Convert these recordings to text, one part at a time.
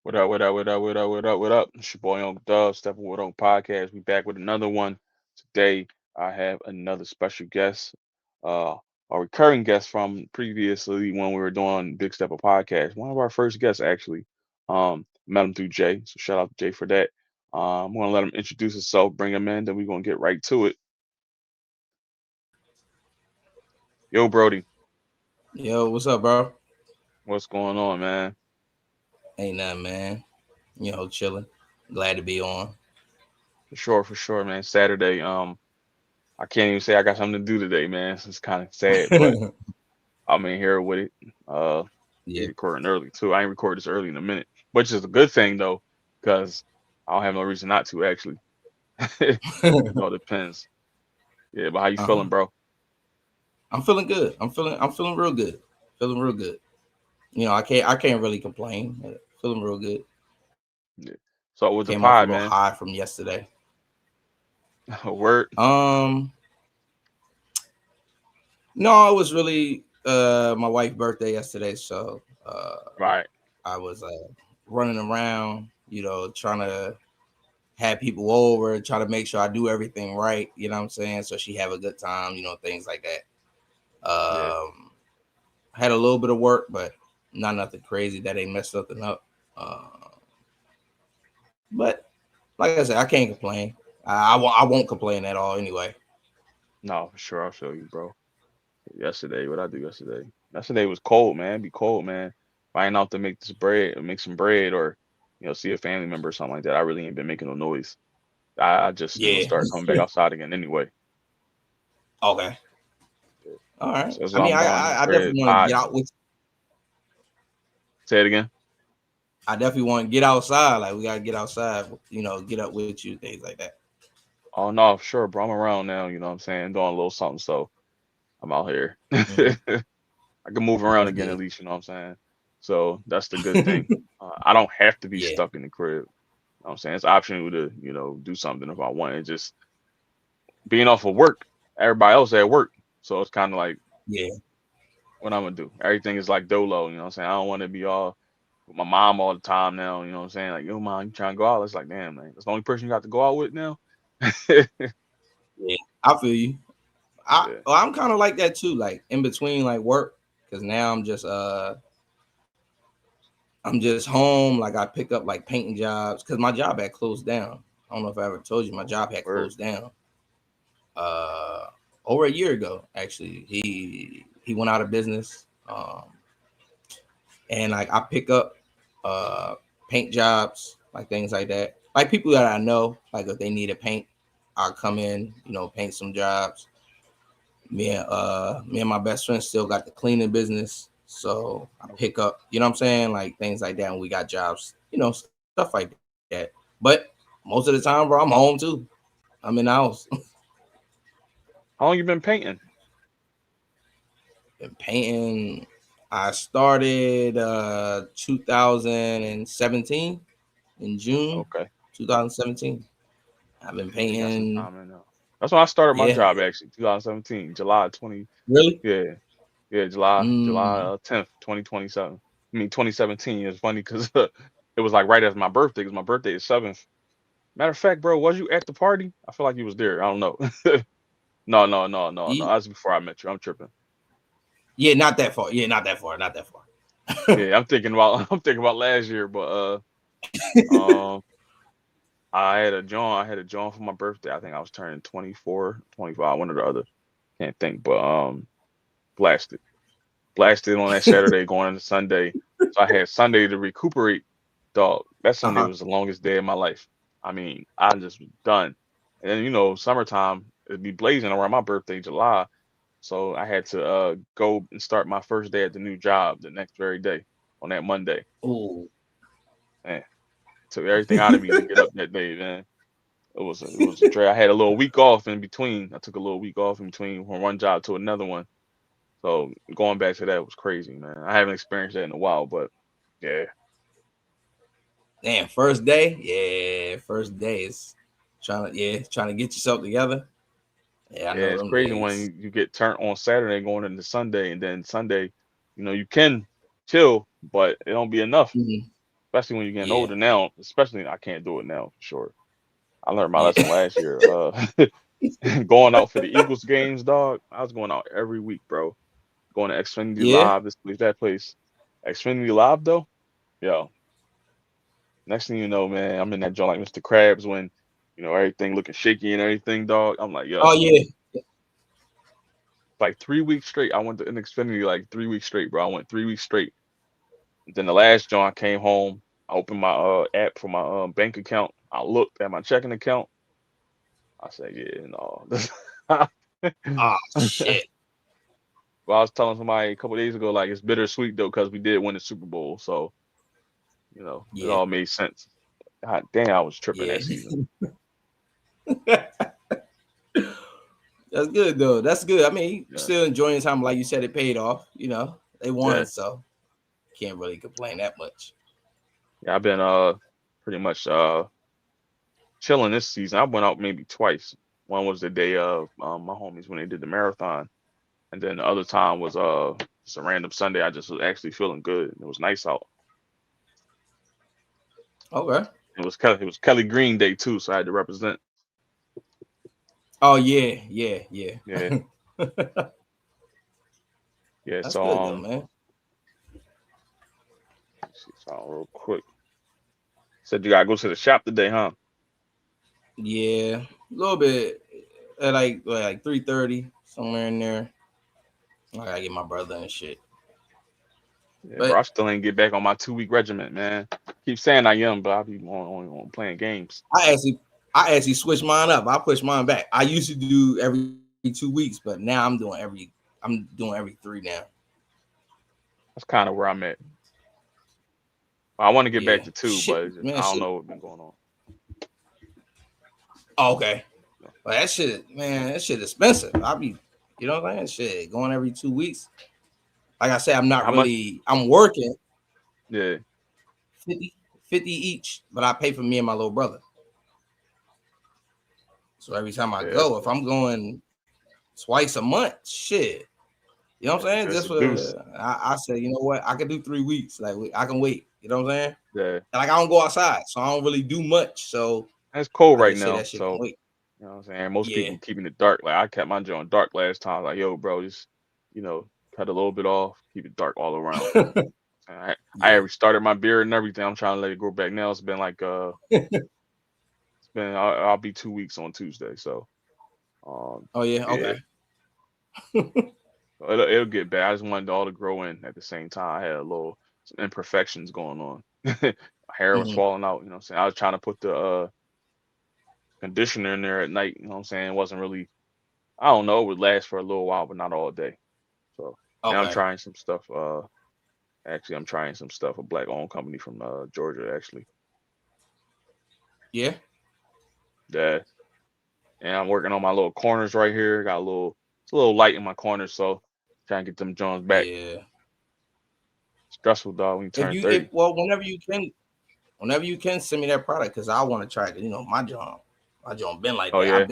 What up, what up, what up, what up, what up, what up? It's your boy Uncle Dub, Steppa Podcast. We back with another one. Today I have another special guest, uh, a recurring guest from previously when we were doing Big Steppa Podcast. One of our first guests actually. Met him through Jay. So shout out to Jay for that. I'm gonna let him introduce himself, bring him in, then we're gonna get right to it. Yo, Brody, Yo, what's up, bro? what's going on, man? Ain't nothing, man. Chilling. Glad to be on. For sure, man. Saturday. I can't even say I got something to do today, man. It's kind of sad, but I'm in here with it. Uh, we Yeah. recording early too. I ain't recorded this early in a minute, which is a good thing though, because I don't have no reason not to actually. It all depends. Yeah, but how you Uh-huh. feeling, bro? I'm feeling good. I'm feeling real good. Feeling real good. I can't really complain. Feeling real good. Yeah. So with the Came off a pod, little man. high from yesterday. Word. Um, no, it was really my wife's birthday yesterday, so Right. I was running around, trying to have people over, try to make sure I do everything right, you know what I'm saying? So she have a good time, things like that. Yeah. Had a little bit of work, but not nothing crazy that ain't messed nothing up. But like I said, I can't complain. I won't complain at all anyway. No, for sure. I'll show you, bro. Yesterday, what I do yesterday? Yesterday was cold, man. Be cold, man. Flying out to make this bread, make some bread, or see a family member or something like that. I really ain't been making no noise. I just Yeah. started coming back outside again anyway. Okay. Yeah. All right. So that's I what mean, I'm I doing. I, I Bread, definitely want to pie. get out with. Say it again. I definitely want to get outside. Like we gotta get outside. Get up with you, things like that. Oh no, for sure, bro. I'm around now. You know what I'm saying? Doing a little something, so I'm out here. Hmm. I can move around That's again at good. least. You know what I'm saying? So that's the good thing. I don't have to be Yeah. stuck in the crib. You know what I'm saying? It's optional to do something if I want. It's just being off of work. Everybody else at work, so it's kind of like Yeah. what I'm gonna do. Everything is like dolo. You know what I'm saying? I don't want to be all with my mom all the time now. You know what I'm saying? Like, yo, mom, you trying to go out? It's like, damn, man, that's the only person you got to go out with now. Yeah. I feel you. Yeah, I'm kind of like that too. Like in between like work, because now I'm just home. Like I pick up like painting jobs because my job had closed down. I don't know if I ever told you my job had word. closed down uh over a year ago. Actually, he went out of business. And like I pick up uh paint jobs, like things like that. Like people that I know, like if they need a paint, I'll come in, paint some jobs. Me and my best friend still got the cleaning business. So I pick up, what I'm saying? Like things like that. And we got jobs, stuff like that. But most of the time, bro, I'm home too. I'm in the house. How long you been painting? Been painting. I started 2017 in June Okay, 2017. I've been yeah, you got some painting. time in now. That's when I started my Yeah. job actually, 2017, July 20. Really? Yeah, yeah, July Mm. 10th, 2027. I mean 2017. It's funny because it was like right after my birthday. Because my birthday is 7th. Matter of fact, bro, was you at the party? I feel like you was there. I don't know. No, no, no, no, no. Ye- That was before I met you. I'm tripping. Yeah, not that far. Yeah, not that far. Not that far. Yeah, I'm thinking about I'm thinking about last year, but um I had a John for my birthday. I think I was turning 24, 25, one or the other. Can't think, but blasted. Blasted on that Saturday going into Sunday. So I had Sunday to recuperate. Dog, that Sunday Uh-huh. was the longest day of my life. I mean, I just was done. And then summertime, it'd be blazing around my birthday, July. So I had to go and start my first day at the new job the next very day on that Monday. Oh. Man, took everything out of me to get up that day, man. It was a drag. I had a little week off in between. I took a little week off in between from one job to another one. So going back to that was crazy, man. I haven't experienced that in a while, but yeah, Damn, first day? Yeah, first day is trying to get yourself together. Yeah, I yeah, know it's them crazy when days. you get turned on Saturday going into Sunday, and then Sunday, you can chill, but it don't be enough. Mhm. especially when you're getting Yeah. older now. Especially, I can't do it now for sure. I learned my Yeah. lesson last year. Going out for the Eagles games, dog. I was going out every week, bro. Going to Xfinity Yeah. Live, this place, that place. Xfinity Live though, yo. Next thing you know, man, I'm in that joint like Mr. Krabs when, everything looking shaky and everything, dog. I'm like, Oh yo, yeah. like 3 weeks straight. I went to an Xfinity like 3 weeks straight, bro. I went 3 weeks straight. Then the last joint, I came home. I opened my app for my bank account. I looked at my checking account. I said, yeah, no. Oh shit. Well, I was telling somebody a couple days ago, like it's bittersweet though, because we did win the Super Bowl, so it Yeah. all made sense. God damn, I was tripping Yeah. that season. That's good though. That's good. I mean, Yeah, still enjoying time. Like you said, it paid off. They won, yeah, so can't really complain that much. yeah. I've been pretty much chilling this season. I went out maybe twice. One was the day of my homies when they did the marathon, and then the other time was just a random Sunday. I just was actually feeling good. It was nice out. Okay. Kelly Green Day too, so I had to represent. Oh yeah, yeah, yeah. Yeah, yeah. That's So good though, man. let's see something real quick. Said you gotta go to the shop today, huh? Yeah, a little bit at like 3:30 somewhere in there. I gotta get my brother and shit. Yeah, bro. But I still ain't get back on my 2 week regiment, man. Keep saying I am, but I be on playing games. I actually I actually switched mine up. I pushed mine back. I used to do every 2 weeks, but now I'm doing every 3 now. That's kind of where I'm at. I want to get back Yeah. to two, Shit, but it's just, man, I don't shit. know what's been going on. Oh, okay. But that shit, man, that shit expensive. You know what I'm saying? Shit, going every 2 weeks. Like I said, How much? I'm working Yeah, 50 each, but I pay for me and my little brother. So every time I yeah, go, if I'm going twice a month, shit. You know what I'm saying? that's Just a deuce. for I said, you know what? I can do 3 weeks. Like I can wait. You know what I'm saying? Yeah, And like I don't go outside, so I don't really do much. So it's cold I right just say now, that shit can so wait. you know what I'm saying. Most Yeah. people keeping it dark. Like I kept my joint dark last time. Like yo, bro, just you know, cut a little bit off, keep it dark all around. I Yeah. already started my beard and everything. I'm trying to let it grow back now. It's been like I'll be 2 weeks on Tuesday, so Oh yeah. yeah, Okay. it'll get back. I just wanted it all to grow in at the same time. I had a little some imperfections going on. My hair was Hmm. falling out. You know what I'm saying? I was trying to put the conditioner in there at night. You know what I'm saying? It wasn't really. I don't know. It would last for a little while, but not all day. So now I'm Okay. trying some stuff. Actually, I'm trying some stuff. A black-owned company from Georgia, actually. Yeah. That and I'm working on my little corners right here. Got a little. It's a little light in my corners, so trying to get them Jones back. Yeah. Stressful, dog. When you If turn you if 30. well, whenever you can send me that product, because I want to try it. My job been like Oh that. yeah, I've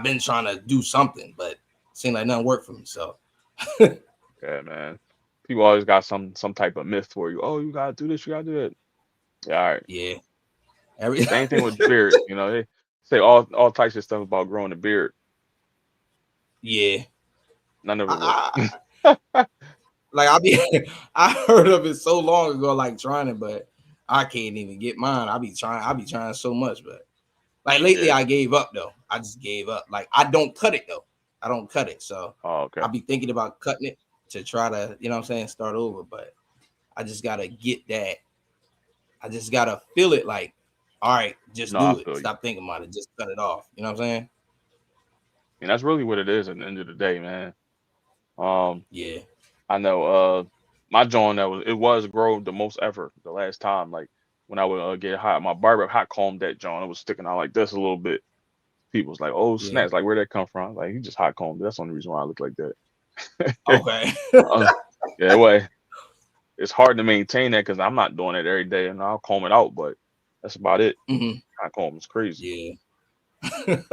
been trying to do something, but it seemed like nothing worked for me. So yeah, man. People always got some type of myth for you. Oh, you gotta do this. You gotta do that. Yeah, all right. yeah, every Same thing with beard. They say all types of stuff about growing a beard. yeah. None of it I, works. like I heard of it so long ago, like trying it, but I can't even get mine. I be trying so much, but like lately Yeah. I gave up though. I just gave up. Like I don't cut it though. I don't cut it. So Oh, okay. I'll be thinking about cutting it to try to, you know what I'm saying, start over. But I just gotta get that. I just gotta feel it like, all right, just No, I do it. feel you. Stop thinking about it. Just cut it off. You know what I'm saying? And that's really what it is at the end of the day, man. Um, Yeah. I know my joint it was grow the most ever the last time. Like when I would get hot, my barber hot combed that joint. It was sticking out like this a little bit. People was like, "Oh Yeah. snaps! Like where'd that come from?" Like he just hot combed. That's the only reason why I look like that. Okay. uh, yeah, well, it's hard to maintain that because I'm not doing it every day, and I'll comb it out, but that's about it. Hmm. Hot comb is crazy. Yeah.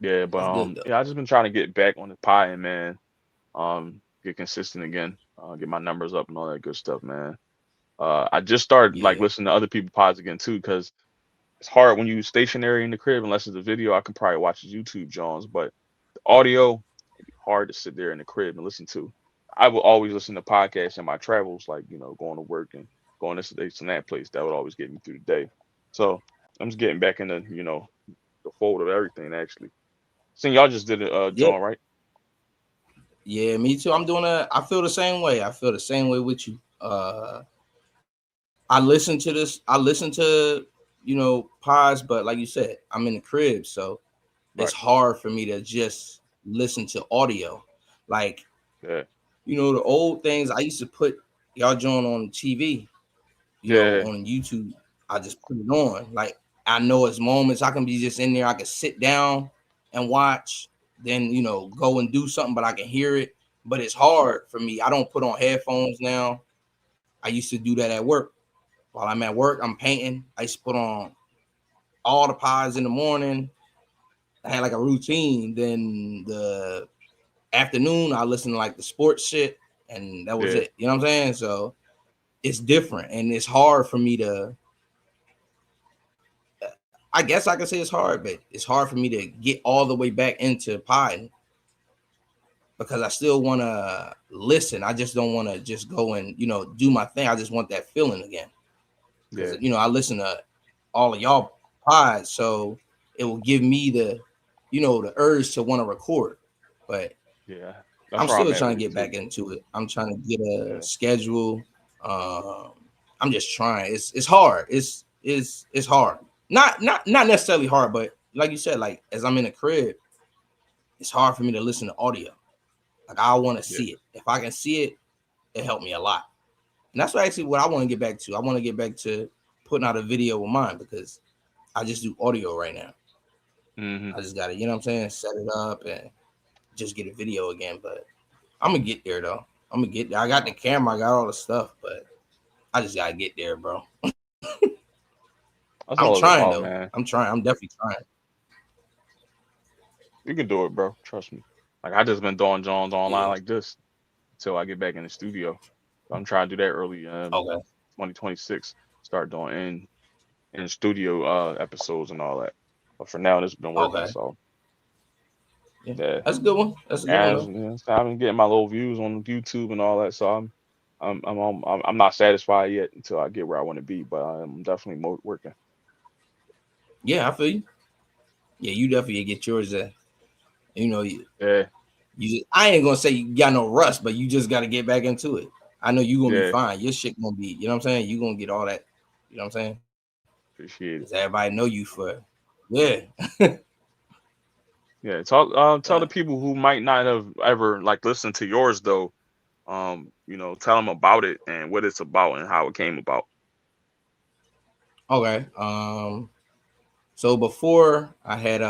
Yeah, but That's good though. yeah, I just been trying to get back on the pie and man, get consistent again. get my numbers up and all that good stuff, man. I just started like Yeah. listening to other people's pods again too, because it's hard when you stationary in the crib. Unless it's a video, I can probably watch his YouTube Jones, but the audio, it'd be hard to sit there in the crib and listen to. I will always listen to podcasts in my travels, like going to work and going this and that place. That would always get me through the day. So I'm just getting back into the fold of everything actually. Seeing y'all just did a Yeah. John, right? Yeah, me too. I feel the same way. I feel the same way with you. I listen to, pods, but like you said, I'm in the crib, so it's Right. hard for me to just listen to audio. Like, Yeah. the old things I used to put y'all join on TV, Yeah. on YouTube. I just put it on. Like, I know it's moments I can be just in there. I can sit down and watch, then go and do something, but I can hear it. But it's Right. hard for me. I don't put on headphones now. I used to do that at work. While I'm at work, I'm painting. I used to put on all the pods in the morning. I had like a routine. Then the afternoon, I listen to like the sports shit, and that was Yeah. it. You know what I'm saying? So it's different, and it's hard for me to. I guess I can say it's hard, but it's hard for me to get all the way back into pod because I still want to listen. I just don't want to just go and do my thing. I just want that feeling again because Yeah. I listen to all of y'all pods, so it will give me the urge to want to record. But Yeah. That's I'm where I'm still at trying with to it get too. back into it. I'm trying to get a Yeah. schedule. Um, I'm just trying. It's hard. It's hard. Not necessarily hard, but like you said, like as I'm in the crib, it's hard for me to listen to audio. Like I want to Yeah. see it. If I can see it, it helped me a lot. And that's actually what I want to get back to. I want to get back to putting out a video with mine because I just do audio right now. Hmm. I just gotta, what I'm saying, set it up and just get a video again. But I'm gonna get there though. I'm gonna get there. I got the camera, I got all the stuff, but I just gotta get there, bro. That's I'm all it's trying about, though. man. I'm trying. I'm definitely trying. You can do it, bro. Trust me. Like I just been doing Jones online Yeah. like this until I get back in the studio. I'm trying to do that early, Okay. 2026. Start doing in studio episodes and all that. But for now, this has been working. Okay. So Yeah. yeah, That's a good one. That's a good one as though. so I've been getting my little views on YouTube and all that. So I'm not satisfied yet until I get where I want to be. But I'm definitely working. Yeah, I feel you. Yeah, you definitely get yours. You Yeah, I ain't gonna say you got no rust, but you just got to get back into it. I know you gonna be yeah, fine. Your shit gonna be, what I'm saying. You gonna get all that. You know what I'm saying? Because appreciate it. everybody know you for, yeah. Yeah, tell the But people who might not have ever like listened to yours though. Tell them about it and what it's about and how it came about. okay. So before I had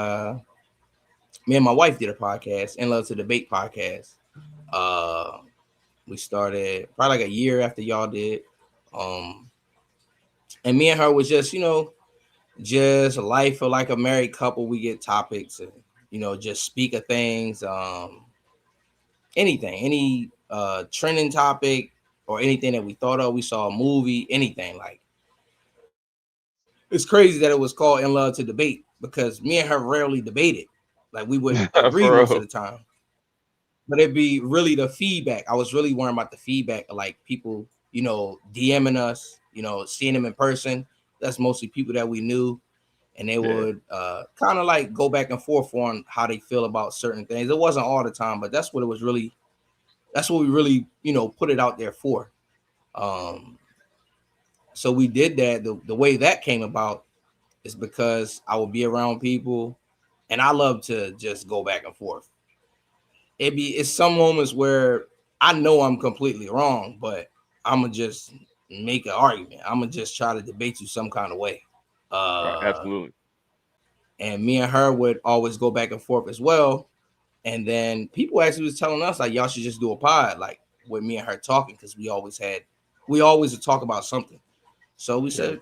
me and my wife did a podcast, In Love to Debate podcast. Uh, we started probably like a year after y'all did. Um, and me and her was just just life of like a married couple. We get topics and just speak of things. Anything, any trending topic or anything that we thought of. We saw a movie, anything like. It's crazy that it was called In Love to Debate because me and her rarely debated. Like we would agree For most of real. the time, but it'd be really the feedback. I was really worrying about the feedback of like people, DMing us, seeing them in person. That's mostly people that we knew, and they Yeah, would kind of like go back and forth on how they feel about certain things. It wasn't all the time, but that's what it was really. That's what we really, put it out there for. Um, so we did that. The way that came about is because I would be around people, and I love to just go back and forth. It's some moments where I know I'm completely wrong, but I'm gonna just make an argument. I'm gonna just try to debate you some kind of way. right, Uh, absolutely. and me and her would always go back and forth as well. And then people actually was telling us like y'all should just do a pod like with me and her talking because we always would talk about something. So we Yeah, said,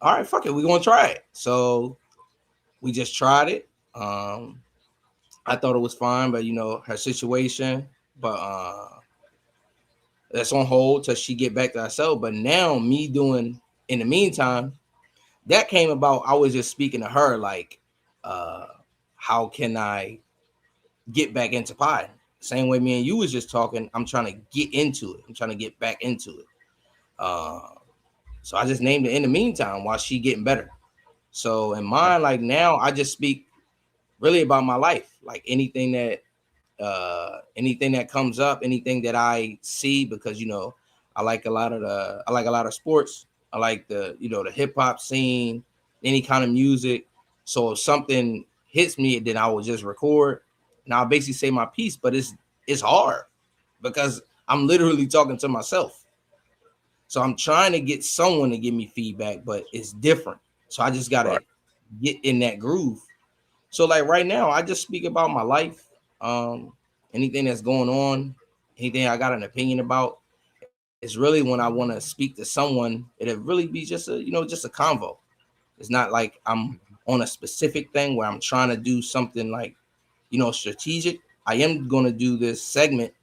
all right, fuck it, we're gonna try it. So we just tried it. I thought it was fine, but her situation. But that's on hold till she get back to herself. But now me doing in the meantime, that came about. I was just speaking to her like, uh, how can I get back into pie? Same way me and you was just talking. I'm trying to get into it. I'm trying to get back into it. Uh, so I just named it in the meantime while she getting better. So in Okay. mine, like now, I just speak really about my life, like anything that comes up, anything that I see, because I like a lot of sports. I like the hip hop scene, any kind of music. So if something hits me, then I will just record and I'll basically say my piece. But it's hard because I'm literally talking to myself. So I'm trying to get someone to give me feedback, but it's different. So I just gotta Right. get in that groove. So like right now, I just speak about my life, um, anything that's going on, anything I got an opinion about. It's really when I want to speak to someone, it'll really be just a convo. It's not like I'm Mhm. on a specific thing where I'm trying to do something like strategic. I am gonna do this segment,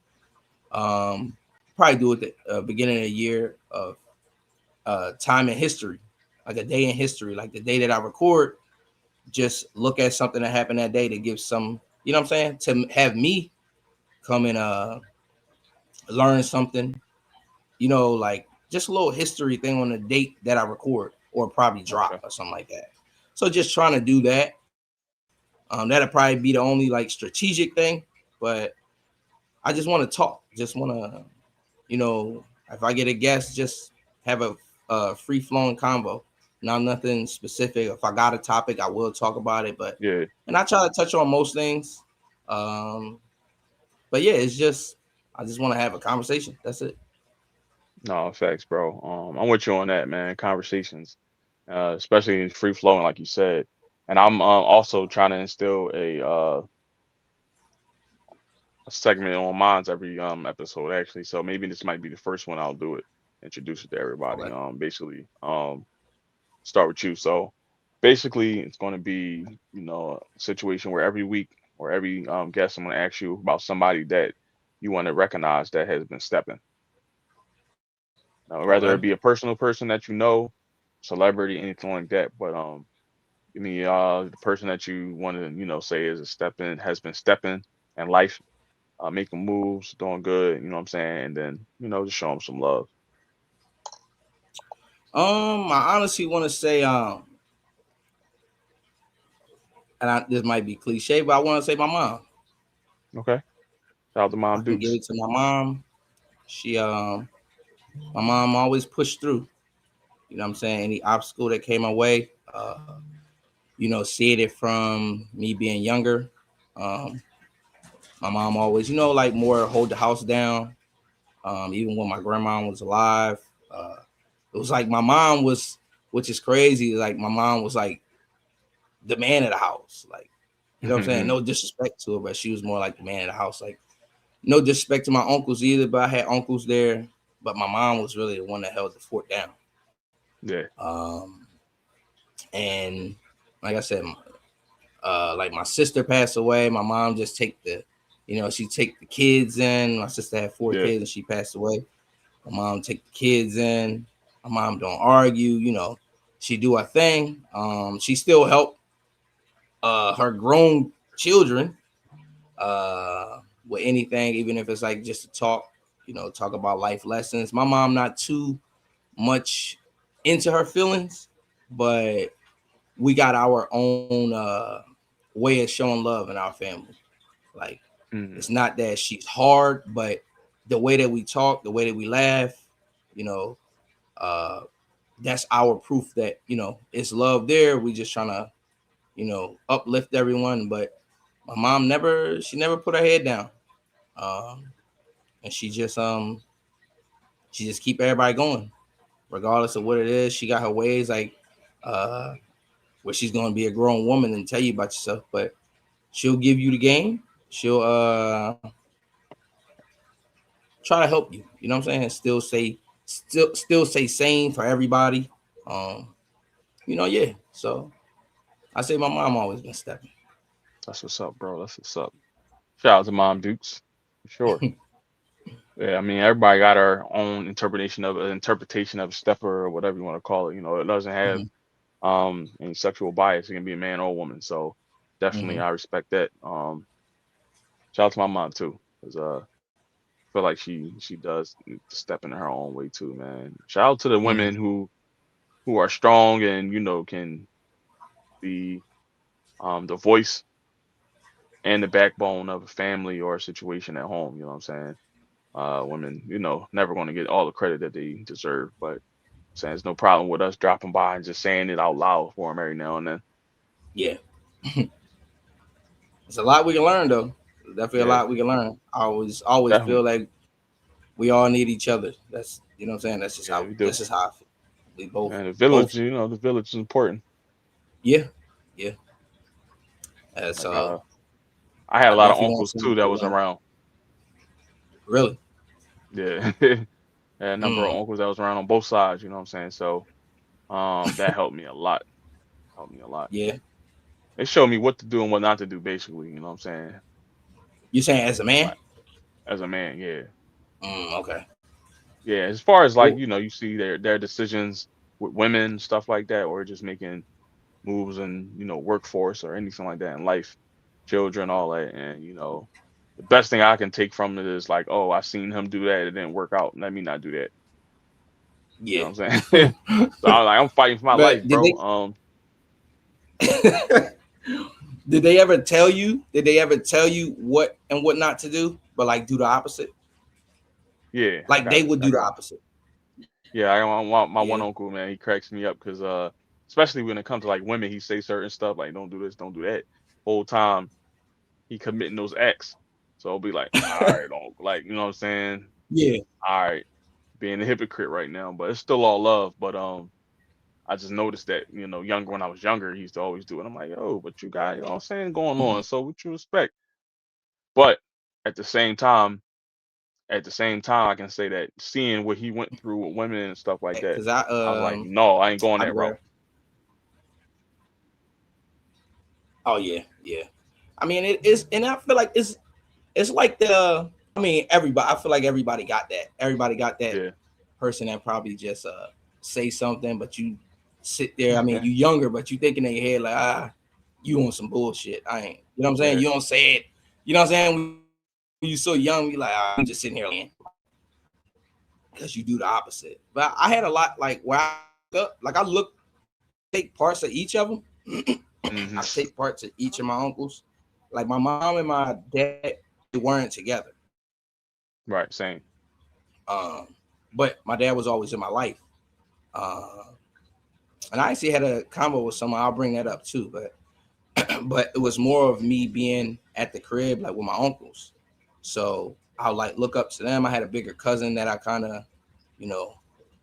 um, probably do it at the beginning of the year of time in history, like a day in history, like the day that I record. Just look at something that happened that day to give some, you know what I'm saying, to have me come and learn something, like just a little history thing on the date that I record or probably drop Okay. or something like that. So just trying to do that. That'll probably be the only like strategic thing, but I just want to talk. Just want to, if I get a guest, just have a free flowing convo. Not nothing specific. If I got a topic, I will talk about it. But Yeah. and I try to touch on most things. Um, but yeah, it's just I just want to have a conversation. That's it. No, facts, bro. I'm with you on that, man. Conversations, especially in free flowing, like you said. And I'm also trying to instill a segment on mine's every episode actually. So maybe this might be the first one I'll do it. Introduce it to everybody. Okay. Basically, start with you. So basically, it's going to be a situation where every week or every guest, I'm going to ask you about somebody that you want to recognize that has been stepping. Now, Okay. whether it be a personal person that you know, celebrity, anything like that. But give me the person that you want to say is a stepping has been stepping in life, making moves, doing good. You know what I'm saying? And then just show them some love. I honestly want to say, this might be cliche, but I want to say my mom. Okay. Shout out to I Mom can give Dukes. it to my mom. She, my mom always pushed through. You know what I'm saying? Any obstacle that came my way, seeing it from me being younger. Um, my mom always, like more hold the house down. Even when my grandma was alive, uh, it was like my mom was, which is crazy. Like my mom was like the man of the house. Like, you know what I'm saying? No disrespect to her, but she was more like the man of the house. Like, no disrespect to my uncles either, but I had uncles there. But my mom was really the one that held the fort down. Yeah. Um, and like I said, like my sister passed away. My mom just she take the kids in. My sister had four Yeah. kids and she passed away. My mom take the kids in. My mom don't argue. She do her thing. She still help her grown children with anything, even if it's like just to talk. Talk about life lessons. My mom not too much into her feelings, but we got our own way of showing love in our family. Like Hmm. it's not that she's hard, but the way that we talk, the way that we laugh, you know, uh, that's our proof that it's love there. We just trying to uplift everyone. But my mom never put her head down, um, and she just keep everybody going, regardless of what it is. She got her ways, like uh, where she's gonna be a grown woman and tell you about yourself, but she'll give you the game. She'll try to help you. You know what I'm saying? Still stay sane for everybody. Um, yeah. So I say my mom always been stepping. That's what's up, bro. That's what's up. Shout out to Mom Dukes. For sure. Yeah, I mean, everybody got our own interpretation of stepper or whatever you want to call it. It doesn't have Mm-hmm. any sexual bias. It can be a man or woman. So definitely, Mm-hmm. I respect that. Shout out to my mom too, because I feel like she does step in her own way too, man. Shout out to the Mm-hmm. women who are strong and can be the voice and the backbone of a family or a situation at home. You know what I'm saying? Women, never going to get all the credit that they deserve, but saying there's no problem with us dropping by and just saying it out loud for them every now and then. Yeah, it's a lot we can learn though. Definitely a Yeah, lot we can learn. I always feel definitely. like we all need each other. That's what I'm saying. Yeah, we do. That's just how I feel. We both And both the village is important. yeah, yeah. As Like I had a I lot of definitely want uncles some too that people was around. around. Really. Yeah. Had a number of Mm, uncles that was around on both sides, you know what I'm saying? So that helped me a lot. Helped me a lot. yeah. It showed me what to do and what not to do basically, you know what I'm saying? You saying as a man? Like as a man, yeah. Okay. Yeah, as far as like, Well, you see their decisions with women, stuff like that, or just making moves in, workforce or anything like that in life, children, all that. And, the best thing I can take from it is like, oh, I seen him do that, it didn't work out. Let me not do that. You know yeah. what I'm saying? So I'm fighting for my life, But did bro. they did they ever tell you? Did they ever tell you what and what not to do? But like do the opposite. Yeah, Like they would I do the got opposite. yeah, I want my one Yeah. uncle, man. He cracks me up because especially when it comes to like women, he say certain stuff like don't do this, don't do that. Whole time he committing those acts. So I'll be like, all right, don't like, you know what I'm saying? Yeah. All right, being a hypocrite right now, but it's still all love. But I just noticed that, younger when I was younger, he used to always do it. I'm like, oh, but you got, you know what I'm saying, going on. Mhm. So what you expect? But at the same time, I can say that seeing what he went through with women and stuff like that, Cause I I was like, no, I ain't going I'd that route. wear. Oh yeah, yeah. I mean it is, and I feel like it's like the. I mean everybody. I feel like everybody got that. Everybody got that Yeah. person that probably just say something, but you sit there. I mean you younger, but you think in your head like you on some bullshit. I ain't. You know what I'm saying? Yeah. You don't say it. You know what I'm saying? When you so young, you like I'm just sitting here lying because you do the opposite. But I had a lot like where I look like I look take parts of each of them. Hmm. I take parts of each of my uncles. Like my mom and my dad, they weren't together. Right. Same. Um, but my dad was always in my life. Uh, and I actually had a combo with someone. I'll bring that up too. But but it was more of me being at the crib, like with my uncles. So I would like look up to them. I had a bigger cousin that I kind of, you know,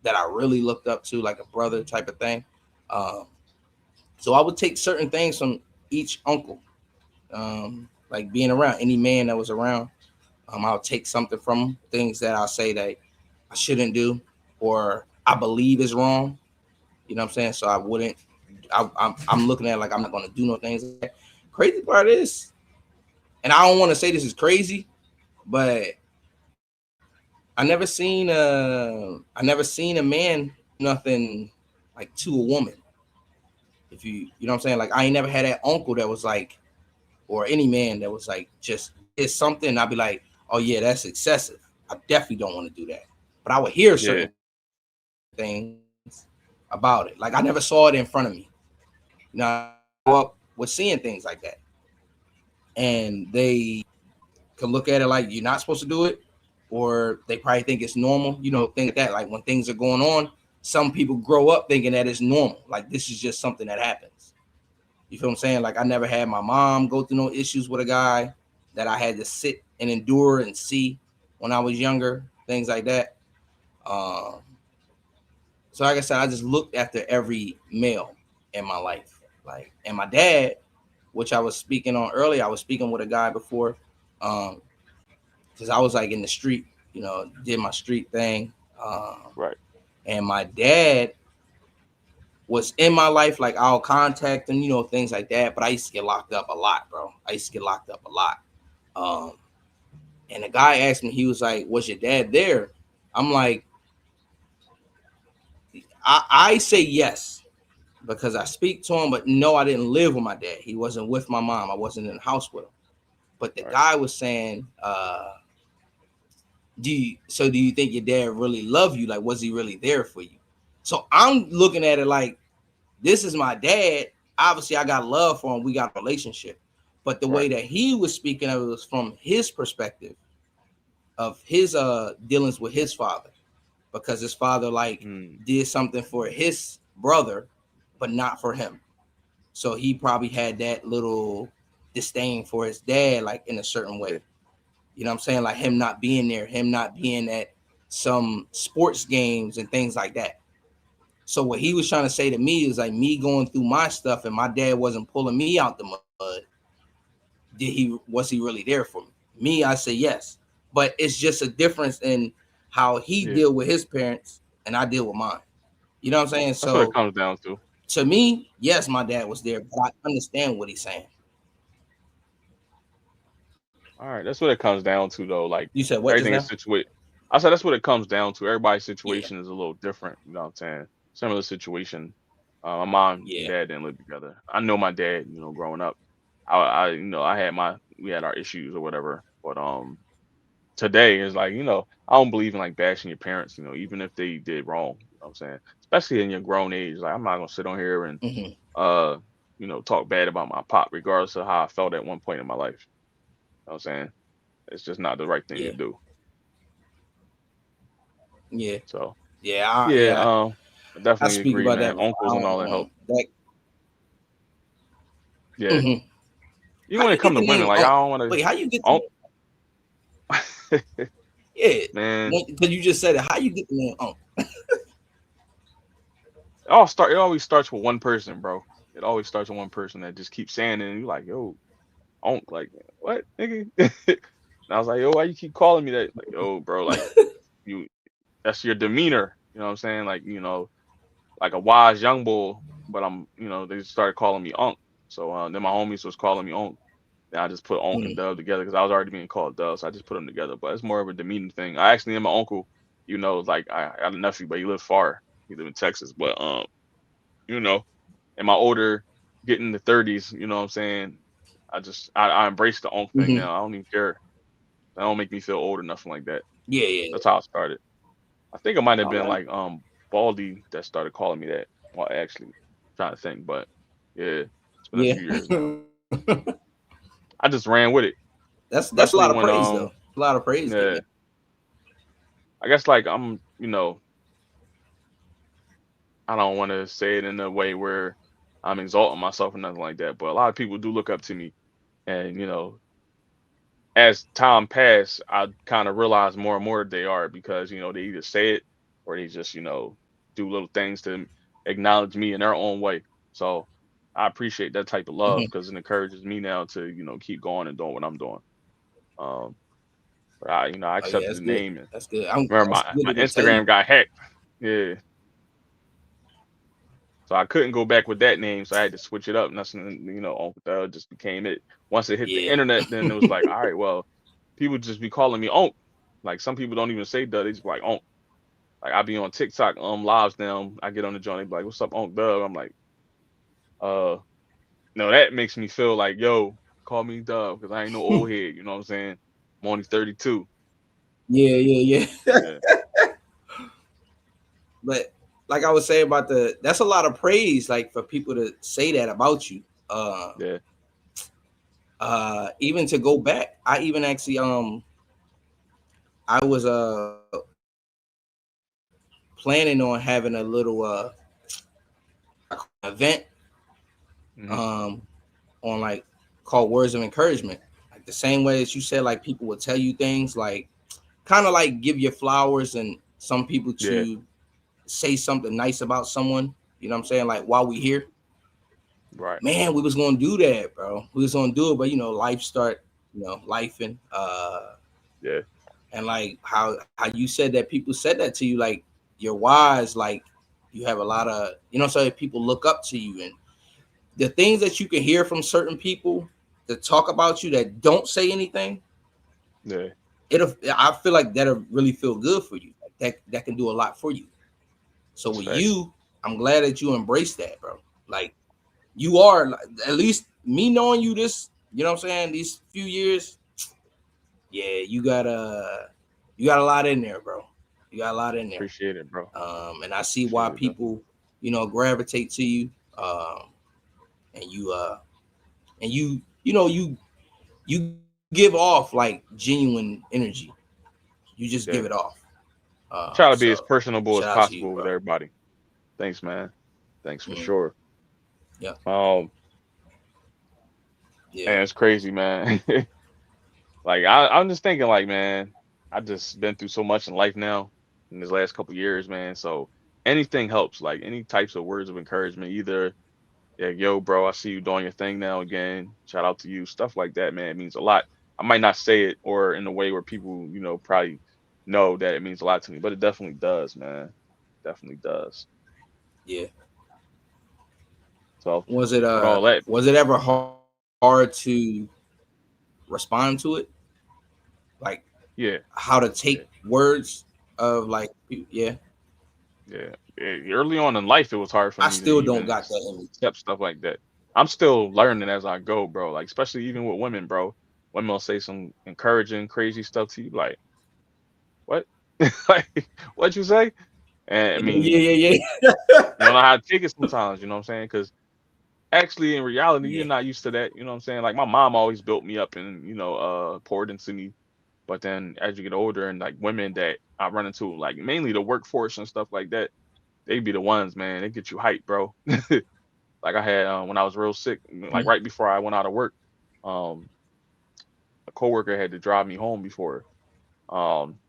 that I really looked up to, like a brother type of thing. Um, so I would take certain things from each uncle, like being around any man that was around. I'll take something from them, things that I'll say that I shouldn't do or I believe is wrong. You know what I'm saying? So I wouldn't. I'm looking at it like I'm not going to do no things. Like that. Crazy part is, and I don't want to say this is crazy, but I never seen a man nothing like to a woman. If you know what I'm saying? Like I ain't never had that uncle that was like, or any man that was like just did something. I'd be like, oh yeah, that's excessive. I definitely don't want to do that. But I would hear Yeah. certain things about it. Like I never saw it in front of me. You know, I grew up with seeing things like that, and they could look at it like you're not supposed to do it, or they probably think it's normal. You know, things like that. Like when things are going on, some people grow up thinking that it's normal. Like this is just something that happens. You feel what I'm saying? Like I never had my mom go through no issues with a guy that I had to sit and endure and see when I was younger, things like that. Um, so like I said, I just looked after every male in my life. Like, and my dad, which I was speaking on earlier, I was speaking with a guy before, um, because I was like in the street, you know, did my street thing. Right. And my dad was in my life, like I'll contact him, you know, things like that. But I used to get locked up a lot, bro. I used to get locked up a lot. Um, And the guy asked me, he was like, "Was your dad there?" I'm like, I say yes because I speak to him, but no, I didn't live with my dad. He wasn't with my mom. I wasn't in the house with him. But the Right. guy was saying, do you think your dad really loved you? Like, was he really there for you? So I'm looking at it like, this is my dad. Obviously, I got love for him. We got a relationship. But the way Right. that he was speaking of it was from his perspective of his dealings with his father, because his father like Mm. did something for his brother, but not for him. So he probably had that little disdain for his dad, like in a certain Yeah. way. You know what I'm saying? Like him not being there, him not being at some sports games and things like that. So what he was trying to say to me is like me going through my stuff and my dad wasn't pulling me out the mud. Was he really there for me? Me, I say yes. But it's just a difference in how he Yeah. deal with his parents and I deal with mine. You know what I'm saying? That's what it So comes down to. to me, yes, my dad was there, but I understand what he's saying. All right. That's what it comes down to, though. Like You said what just everything is now? situated. I said that's what it comes down to. Everybody's Yeah, situation is a little different. You know what I'm saying? Similar situation. My mom and yeah. dad didn't live together. I know my dad. Growing up, I had we had our issues or whatever. But today is like, I don't believe in like bashing your parents. Even if they did wrong. You know what I'm saying? Especially in your grown age. Like I'm not gonna sit on here and Hmm. uh, talk bad about my pop, regardless of how I felt at one point in my life. You know what I'm saying? It's just not the right thing to Yeah, do. yeah, So yeah. yeah, I I definitely speak agree, about man. that before. Uncles and all that help. That. Yeah. Hmm. Even How when you it come get to the women, name like I Unc? don't want Wait, how you get the to. name? Yeah, Man, because you just said it. How you get the name Unc? it always starts with one person, bro. It always starts with one person that just keeps saying it, and you're like, yo, Unc, like what, nigga? And I was like, yo, why you keep calling me that? Like, yo, bro, like you, that's your demeanor. You know what I'm saying? Like, like a wise young bull, but they just started calling me Unc. So then my homies was calling me Unc. Then I just put Unc and Mm, Dub together because I was already being called Dub, so I just put them together. But it's more of a demeaning thing. I actually am my uncle, like I got a nephew, but he lives far. He live in Texas. But you know, in my older, getting the 30s, you know what I'm saying? I embrace the Unc thing hmm. now. I don't even care. That don't make me feel old or nothing like that. Yeah, yeah, That's yeah. how I started. I think it might have been Okay. like Baldy that started calling me that. Well, actually, trying to think, but yeah, it's been a Yeah. few years now. I just ran with it, That's a especially lot of when praise though. A lot of praise to yeah, get. I guess like I don't want to say it in a way where I'm exalting myself or nothing like that, but a lot of people do look up to me, and as time passed, I kind of realized more and more they are because they either say it or they just do little things to acknowledge me in their own way. So I appreciate that type of love Mhm. because it encourages me now to keep going and doing what I'm doing. Um, but I Oh yeah, accepted that's the good. name and That's good. remember That's good my that they tell Instagram you. got hacked. Yeah. So I couldn't go back with that name, so I had to switch it up. And that's when, Uncle Thug just became it. Once it hit the Yeah. internet, then it was like, all right, well, people just be calling me Unc. Like some people don't even say Doug, they just be like Unc. Like I be on TikTok lives now. I get on the joint, they be like, "What's up, Unc Doug?" I'm like, uh, no, that makes me feel like, yo, call me Doug because I ain't no old head. You know what I'm saying? I'm only 32. Yeah, yeah, yeah. Yeah, But like I was saying about that's a lot of praise, like for people to say that about you. yeah. Even to go back, I even actually I was planning on having a little event Hmm. um on like called words of encouragement. Like the same way that you said, like people will tell you things, like kind of like give you flowers and some people Yeah, to say something nice about someone. You know what I'm saying? Like while we here, right. man, we was gonna do that, bro. We was gonna do it, but life start, life Yeah, and like how you said that people said that to you, like you're wise, like you have a lot of, so people look up to you and the things that you can hear from certain people that talk about you that don't say anything, yeah. I feel like that'll really feel good for you. Like that can do a lot for you. So That's with facts. you, I'm glad that you embrace that, bro. Like you are, at least me knowing you this, you know what I'm saying, these few years, yeah, you got a lot in there, bro. You got a lot in there. Appreciate it, bro. And I see why Appreciate it, definitely. people, gravitate to you. And you give off like genuine energy. You just give it Yeah. off. Try to be So as personable shout as out to you, possible bro. with everybody. Thanks, man. Thanks for Mm, sure. yeah, Um, yeah. and it's crazy, man. Like I'm just thinking, like, man, I just been through so much in life now in this last couple years, man. So anything helps. Like any types of words of encouragement, either yeah, yo, bro, I see you doing your thing now again. Shout out to you. Stuff like that, man. It means a lot. I might not say it or in a way where people, probably know that it means a lot to me, but it definitely does, man. Definitely does. Yeah. So Was it with all that, was it ever hard to respond to it? Like yeah, how to take yeah, words of like yeah. yeah. Early on in life, it was hard for I me to still don't even got that in me. accept stuff like that. I'm still learning as I go, bro. Like especially even with women, bro. Women will say some encouraging, crazy stuff to you, like what? Like what you say? And I Yeah, mean, yeah, yeah. you don't know how to take it sometimes, you know what I'm saying? Because actually, in reality, you're Yeah. not used to that, you know what I'm saying? Like my mom always built me up and, poured into me. But then as you get older and like women that I run into, like mainly the workforce and stuff like that, they be the ones, man. They get you hyped, bro. Like I had when I was real sick, like Mhm. right before I went out of work, um, a coworker had to drive me home before. Um,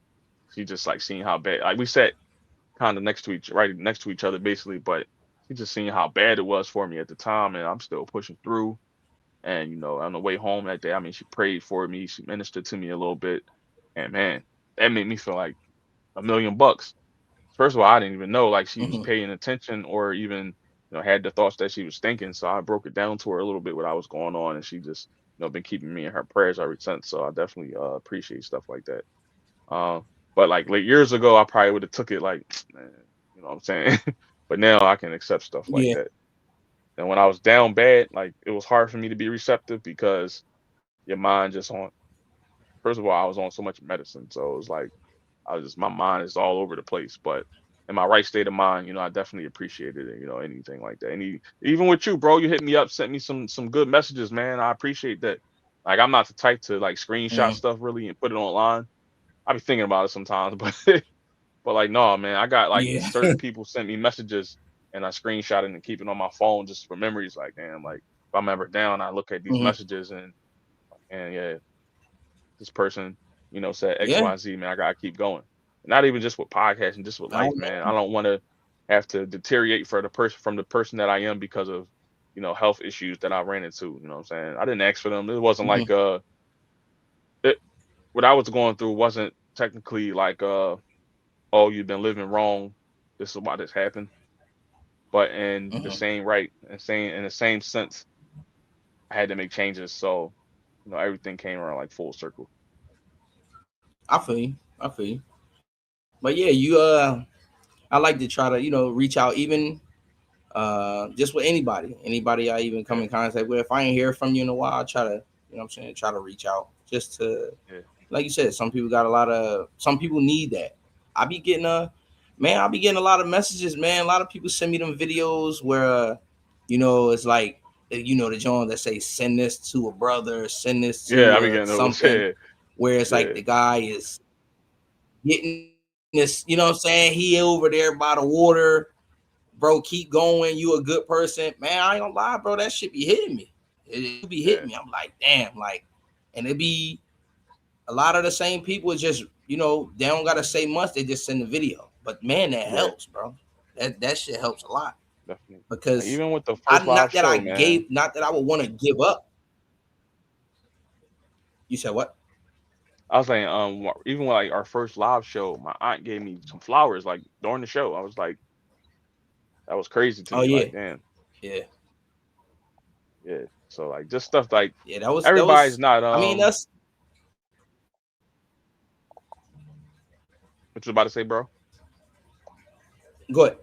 she just like seeing how bad, like we sat kind of right next to each other, basically. But she just seeing how bad it was for me at the time, and I'm still pushing through. And on the way home that day, I mean, she prayed for me, she ministered to me a little bit, and man, that made me feel like $1 million. First of all, I didn't even know like she was Mhm. paying attention or even had the thoughts that she was thinking. So I broke it down to her a little bit what I was going on, and she just been keeping me in her prayers ever since. So I definitely appreciate stuff like that. But like years ago, I probably would have took it like, man, you know what I'm saying. But now I can accept stuff like Yeah. that. And when I was down bad, like it was hard for me to be receptive because your mind just on. First of all, I was on so much medicine, so it was like my mind is all over the place. But in my right state of mind, I definitely appreciated it. Anything like that. Even with you, bro, you hit me up, sent me some good messages, man. I appreciate that. Like I'm not the type to like screenshot Mhm. stuff really and put it online. I be thinking about it sometimes, but like no, man, I got like Yeah. certain people sent me messages and I screenshot it and keep it on my phone just for memories. Like damn, like if I'm ever down, I look at these Mhm. messages and yeah, this person, said Yeah. XYZ, man, I gotta keep going. Not even just with podcasting, just with I life, man. I know. don't want to have to deteriorate for the person from the person that I am because of, health issues that I ran into. You know what I'm saying? I didn't ask for them. It wasn't Mhm. like it, what I was going through wasn't technically like oh, you've been living wrong. This is why this happened. But in the Mhm. same right and saying in the same sense, I had to make changes. So, everything came around like full circle. I feel you. I feel you. But yeah, I like to try to reach out even just with anybody I even come Yeah, in contact with. If I ain't hear from you in a while, I try to what I'm saying, try to reach out just to, yeah, like you said, some people need that. I be getting I be getting a lot of messages, man. A lot of people send me them videos where it's like the John that say send this to a brother, send this yeah. to I be getting those. something, where it's like Yeah, the guy is getting this, what I'm saying, he over there by the water, bro, keep going. You a good person, man. I ain't gonna lie, bro. That shit be hitting me. It do be yeah, hitting me. I'm like, damn, like, and it be a lot of the same people. Just they don't gotta say much. They just send the video. But man, that yeah. helps, bro. That shit helps a lot Definitely. Like because even with the I first live show, man. not that I would want to give up. You said what? I was saying, even with like our first live show, my aunt gave me some flowers like during the show. I was like, that was crazy to Oh me. yeah, Like, damn, yeah, yeah. So like just stuff like yeah. That was. everybody's not I mean, that's What you about to say, bro? Go ahead.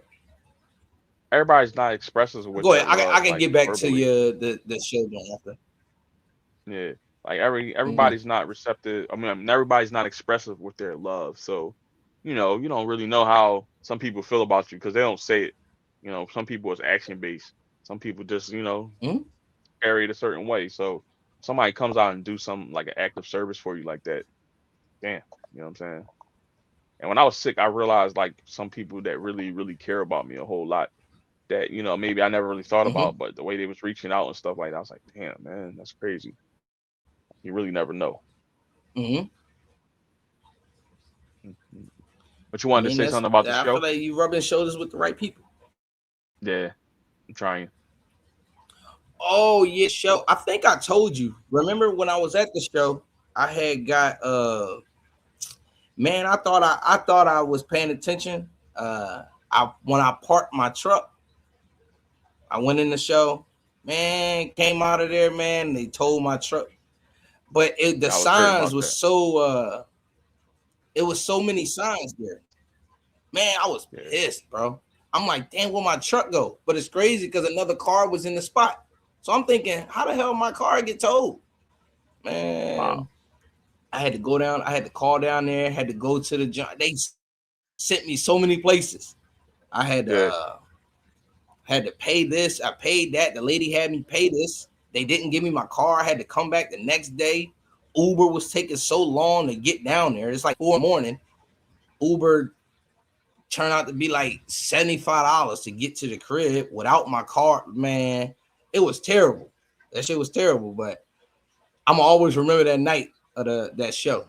Everybody's not expressive with Go their ahead. I love can like get back to verbally. your the show then after. Yeah. Like Mm-hmm. everybody's not receptive. Everybody's not expressive with their love. So, you don't really know how some people feel about you because they don't say it. Some people is action based. Some people just, Mm-hmm. carry it a certain way. So somebody comes out and do something like an act of service for you like that. Damn. You know what I'm saying? And when I was sick, I realized like some people that really, really care about me a whole lot that, maybe I never really thought Mm-hmm. about, but the way they was reaching out and stuff like that, I was like, damn, man, that's crazy. You really never know. Mm-hmm. Mhm. But you I wanted to mean, say that's something about the I feel show? like you rubbing shoulders with the right people. Yeah, I'm trying. Oh yeah, show. I think I told you. Remember when I was at the show, I had got man, I thought I was paying attention. I when I parked my truck, I went in the show. Man, came out of there, man. They towed my truck, but the I was heard signs about was that. so it was so many signs there. Man, I was Yeah. pissed, bro. I'm like, damn, where my truck go? But it's crazy because another car was in the spot. So I'm thinking, how the hell my car get towed? Wow. Man, I had to go down. I had to call down there. Had to go to the job. They sent me so many places. I Yeah. had to pay this. I paid that. The lady had me pay this. They didn't give me my car. I had to come back the next day. Uber was taking so long to get down there. It's like 4 in the morning. Uber turned out to be like $75 to get to the crib without my car. Man, it was terrible. That shit was terrible. But I'm always remember that night of that show.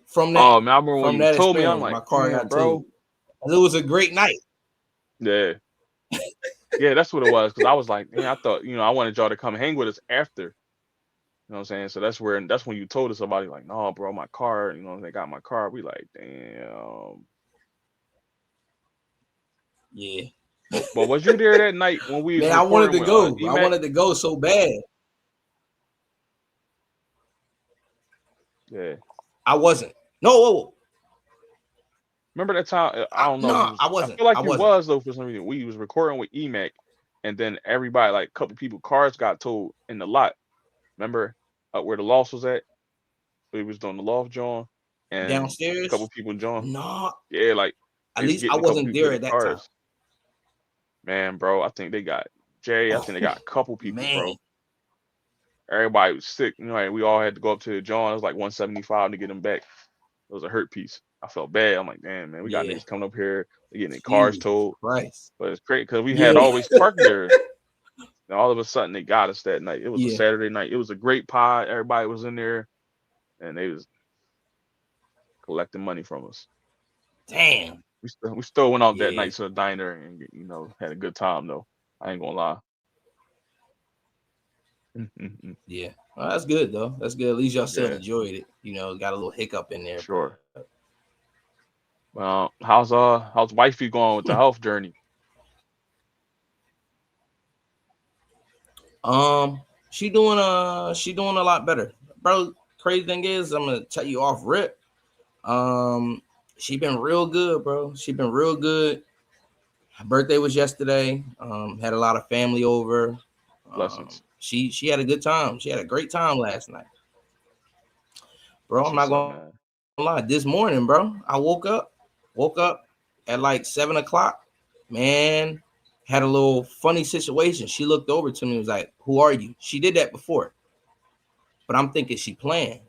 From that Oh man, I remember when from you that told me, I'm experience, like, my car damn, got towed. bro. And it was a great night. Yeah. Yeah, that's what it was. Cause I was like, man, I thought, I wanted y'all to come hang with us after. You know what I'm saying? So that's when you told us somebody like, no, bro, my car, they got my car. We like, damn. Yeah. But was you there that night when we was Man, I wanted recording to with go. I D-Mac? wanted to go so bad. Yeah. I wasn't. No, whoa. Remember that time? I don't know if you No, was. I I wasn't. feel I like you wasn't. was though for some reason. We was recording with Emac, and then everybody, like a couple people, cars got towed in the lot. Remember where the loss was at? We was doing the loft, John, and a couple Downstairs? people, John. No, Yeah, like at they was least I getting a couple wasn't people to there the at that time. cars. Man, bro, I think they got Jay. I think they Oh got a couple people, man. bro. Everybody was sick. Like, we all had to go up to John. It was like 175 to get him back. It was a hurt piece. I felt bad. I'm like, damn, man, we got Yeah. niggas coming up here, they getting their cars Jesus towed. Christ. But it's great because we had Yeah. always parked there. And all of a sudden they got us that night. It was a Yeah. Saturday night. It was a great pod. Everybody was in there and they was collecting money from us. Damn. We still went out that Yeah. night to the diner and had a good time though. I ain't gonna lie. Yeah. Well, that's good though. That's good. At least y'all still Yeah, enjoyed it. Got a little hiccup in there, but sure. Well, how's wifey going with the health journey? she doing a lot better. Bro, crazy thing is, I'm gonna tell you off rip. Um, she been real good, bro. She been real good. Her birthday was yesterday. Had a lot of family over. Blessings. She had a good time. She had a great time last night, bro. That's I'm not what's up, gonna man. lie. This morning, bro, I woke up at like 7 o'clock. Man, had a little funny situation. She looked over to me and was like, "Who are you?" She did that before, but I'm thinking she playing.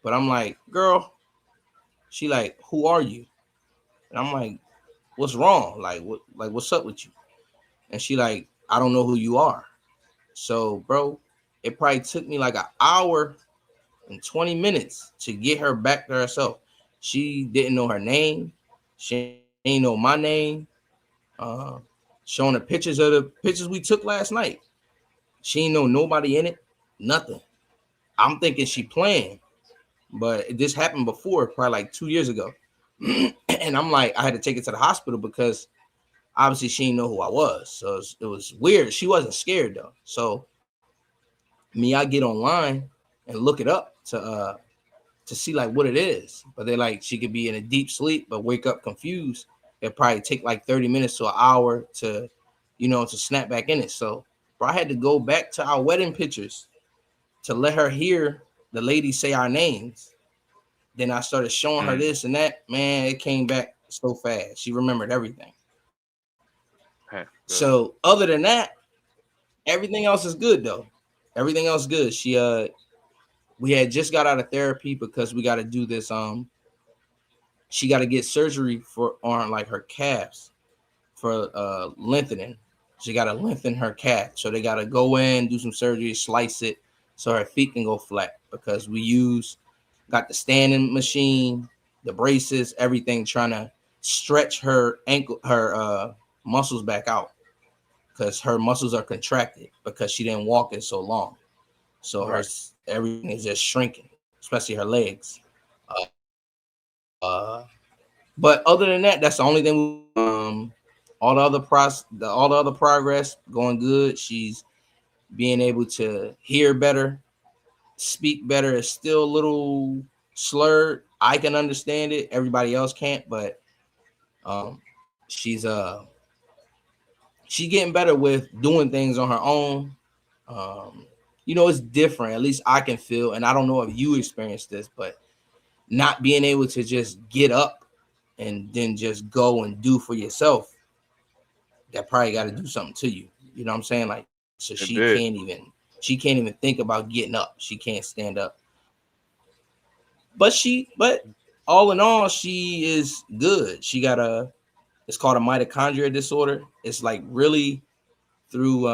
But I'm like, "Girl," she like, "Who are you?" And I'm like, "What's wrong? What's up with you?" And she like, "I don't know who you are." So, bro, it probably took me like an hour and 20 minutes to get her back to herself. She didn't know her name. She ain't know my name. Uh, Showing the pictures of the pictures we took last night. She ain't know nobody in it. Nothing. I'm thinking she playing, but this happened before, probably like 2 years ago. And I'm like, I had to take it to the hospital because obviously she didn't know who I was. So it was weird. She wasn't scared though. So me, I get online and look it up to see like what it is. But they're like, she could be in a deep sleep, but wake up confused. It probably take like 30 minutes to an hour to, to snap back in it. So, bro, I had to go back to our wedding pictures to let her hear the lady say our names. Then I started showing her Mm. this and that. Man, it came back so fast. She remembered everything. Hey, good. So other than that, everything else is good though. Everything else good. We had just got out of therapy because we got to do this. She got to get surgery for on like her calves for lengthening. She got to lengthen her calf, so they got to go in, do some surgery, slice it, so her feet can go flat. Because got the standing machine, the braces, everything, trying to stretch her muscles back out because her muscles are contracted because she didn't walk in so long. So Right. everything is just shrinking, especially her legs. But other than that, that's the only thing. All the other progress going good. She's being able to hear better, speak better. It's still a little slurred. I can understand it. Everybody else can't, but um, she's she's getting better with doing things on her own. Um, it's different. At least I can feel, and I don't know if you experienced this, but not being able to just get up and then just go and do for yourself, that probably got to Mm-hmm. do something to you. You know what I'm saying? Like, so It did. she can't even think about getting up. She can't stand up. But all in all, she is good. She got it's called a mitochondria disorder. It's like really through,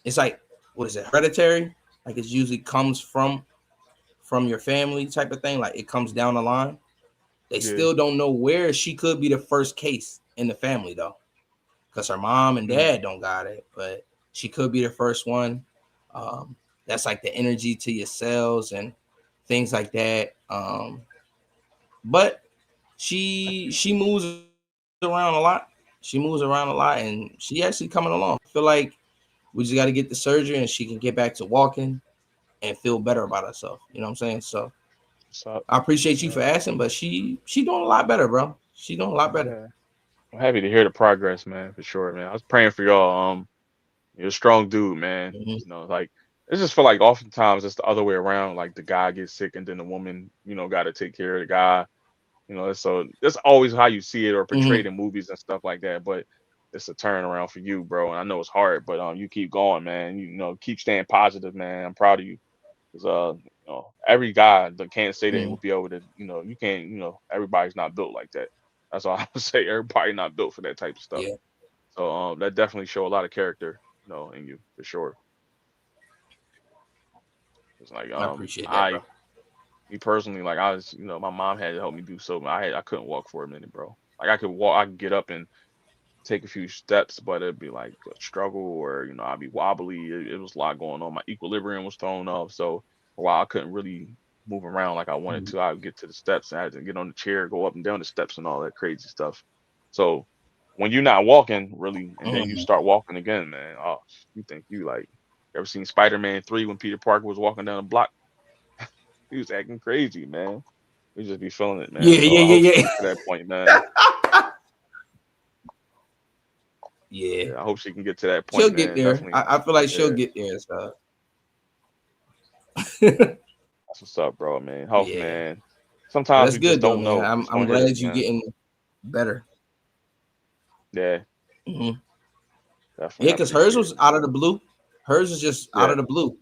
it's like, what is it, hereditary? Like it usually comes from your family type of thing. Like it comes down the line. They Yeah. still don't know where she could be the first case in the family though, because her mom and Mm. dad don't got it, but she could be the first one. Um, that's like the energy to your cells and things like that. But she moves around a lot. She moves around a lot, and she actually coming along. I feel like we just got to get the surgery, and she can get back to walking and feel better about herself. You know what I'm saying? So What's up? I appreciate you for Yeah. asking, but she doing a lot better, bro. She doing a lot better. Yeah. I'm happy to hear the progress, man, for sure, man. I was praying for y'all. You're a strong dude, man. Mm-hmm. Like it's just feel like oftentimes it's the other way around. Like the guy gets sick and then the woman, got to take care of the guy. So that's always how you see it or Mm-hmm. portrayed in movies and stuff like that. But it's a turnaround for you, bro. And I know it's hard, but you keep going, man. Keep staying positive, man. I'm proud of you. 'Cause every guy that can't say they Mm-hmm. will be able to, you can't, everybody's not built like that. That's all I would say. Everybody not built for that type of stuff. Yeah, So that definitely show a lot of character, in you for sure. It's like I appreciate that, bro. I me personally, like I was, my mom had to help me do so. I couldn't walk for a minute, bro. Like I could walk, I could get up and take a few steps, but it'd be like a struggle, or I'd be wobbly. It was a lot going on. My equilibrium was thrown off, so for a while I couldn't really move around like I wanted Mm-hmm. to. I would get to the steps, and I had to get on the chair, go up and down the steps, and all that crazy stuff. So when you're not walking really, and then you Mm-hmm. start walking again, man, oh, you think you like. Ever seen Spider-Man 3 when Peter Parker was walking down the block? He was acting crazy, man. We just be feeling it, man. Yeah, So yeah, I hope she yeah, gets to that point, man. yeah. Yeah, Yeah, I hope she can get to that she'll point, get man. there. Definitely. I feel like she'll Yeah, get there. So that's what's up, bro, man. Health, yeah, man. but Sometimes that's you just good though, don't man. know. I'm It's I'm gonna hit glad us, you man. getting better. Yeah, Mm-hmm. Yeah, definitely. I because hers appreciate was it, out of man. the blue. Hers is just out Yeah, of the blue.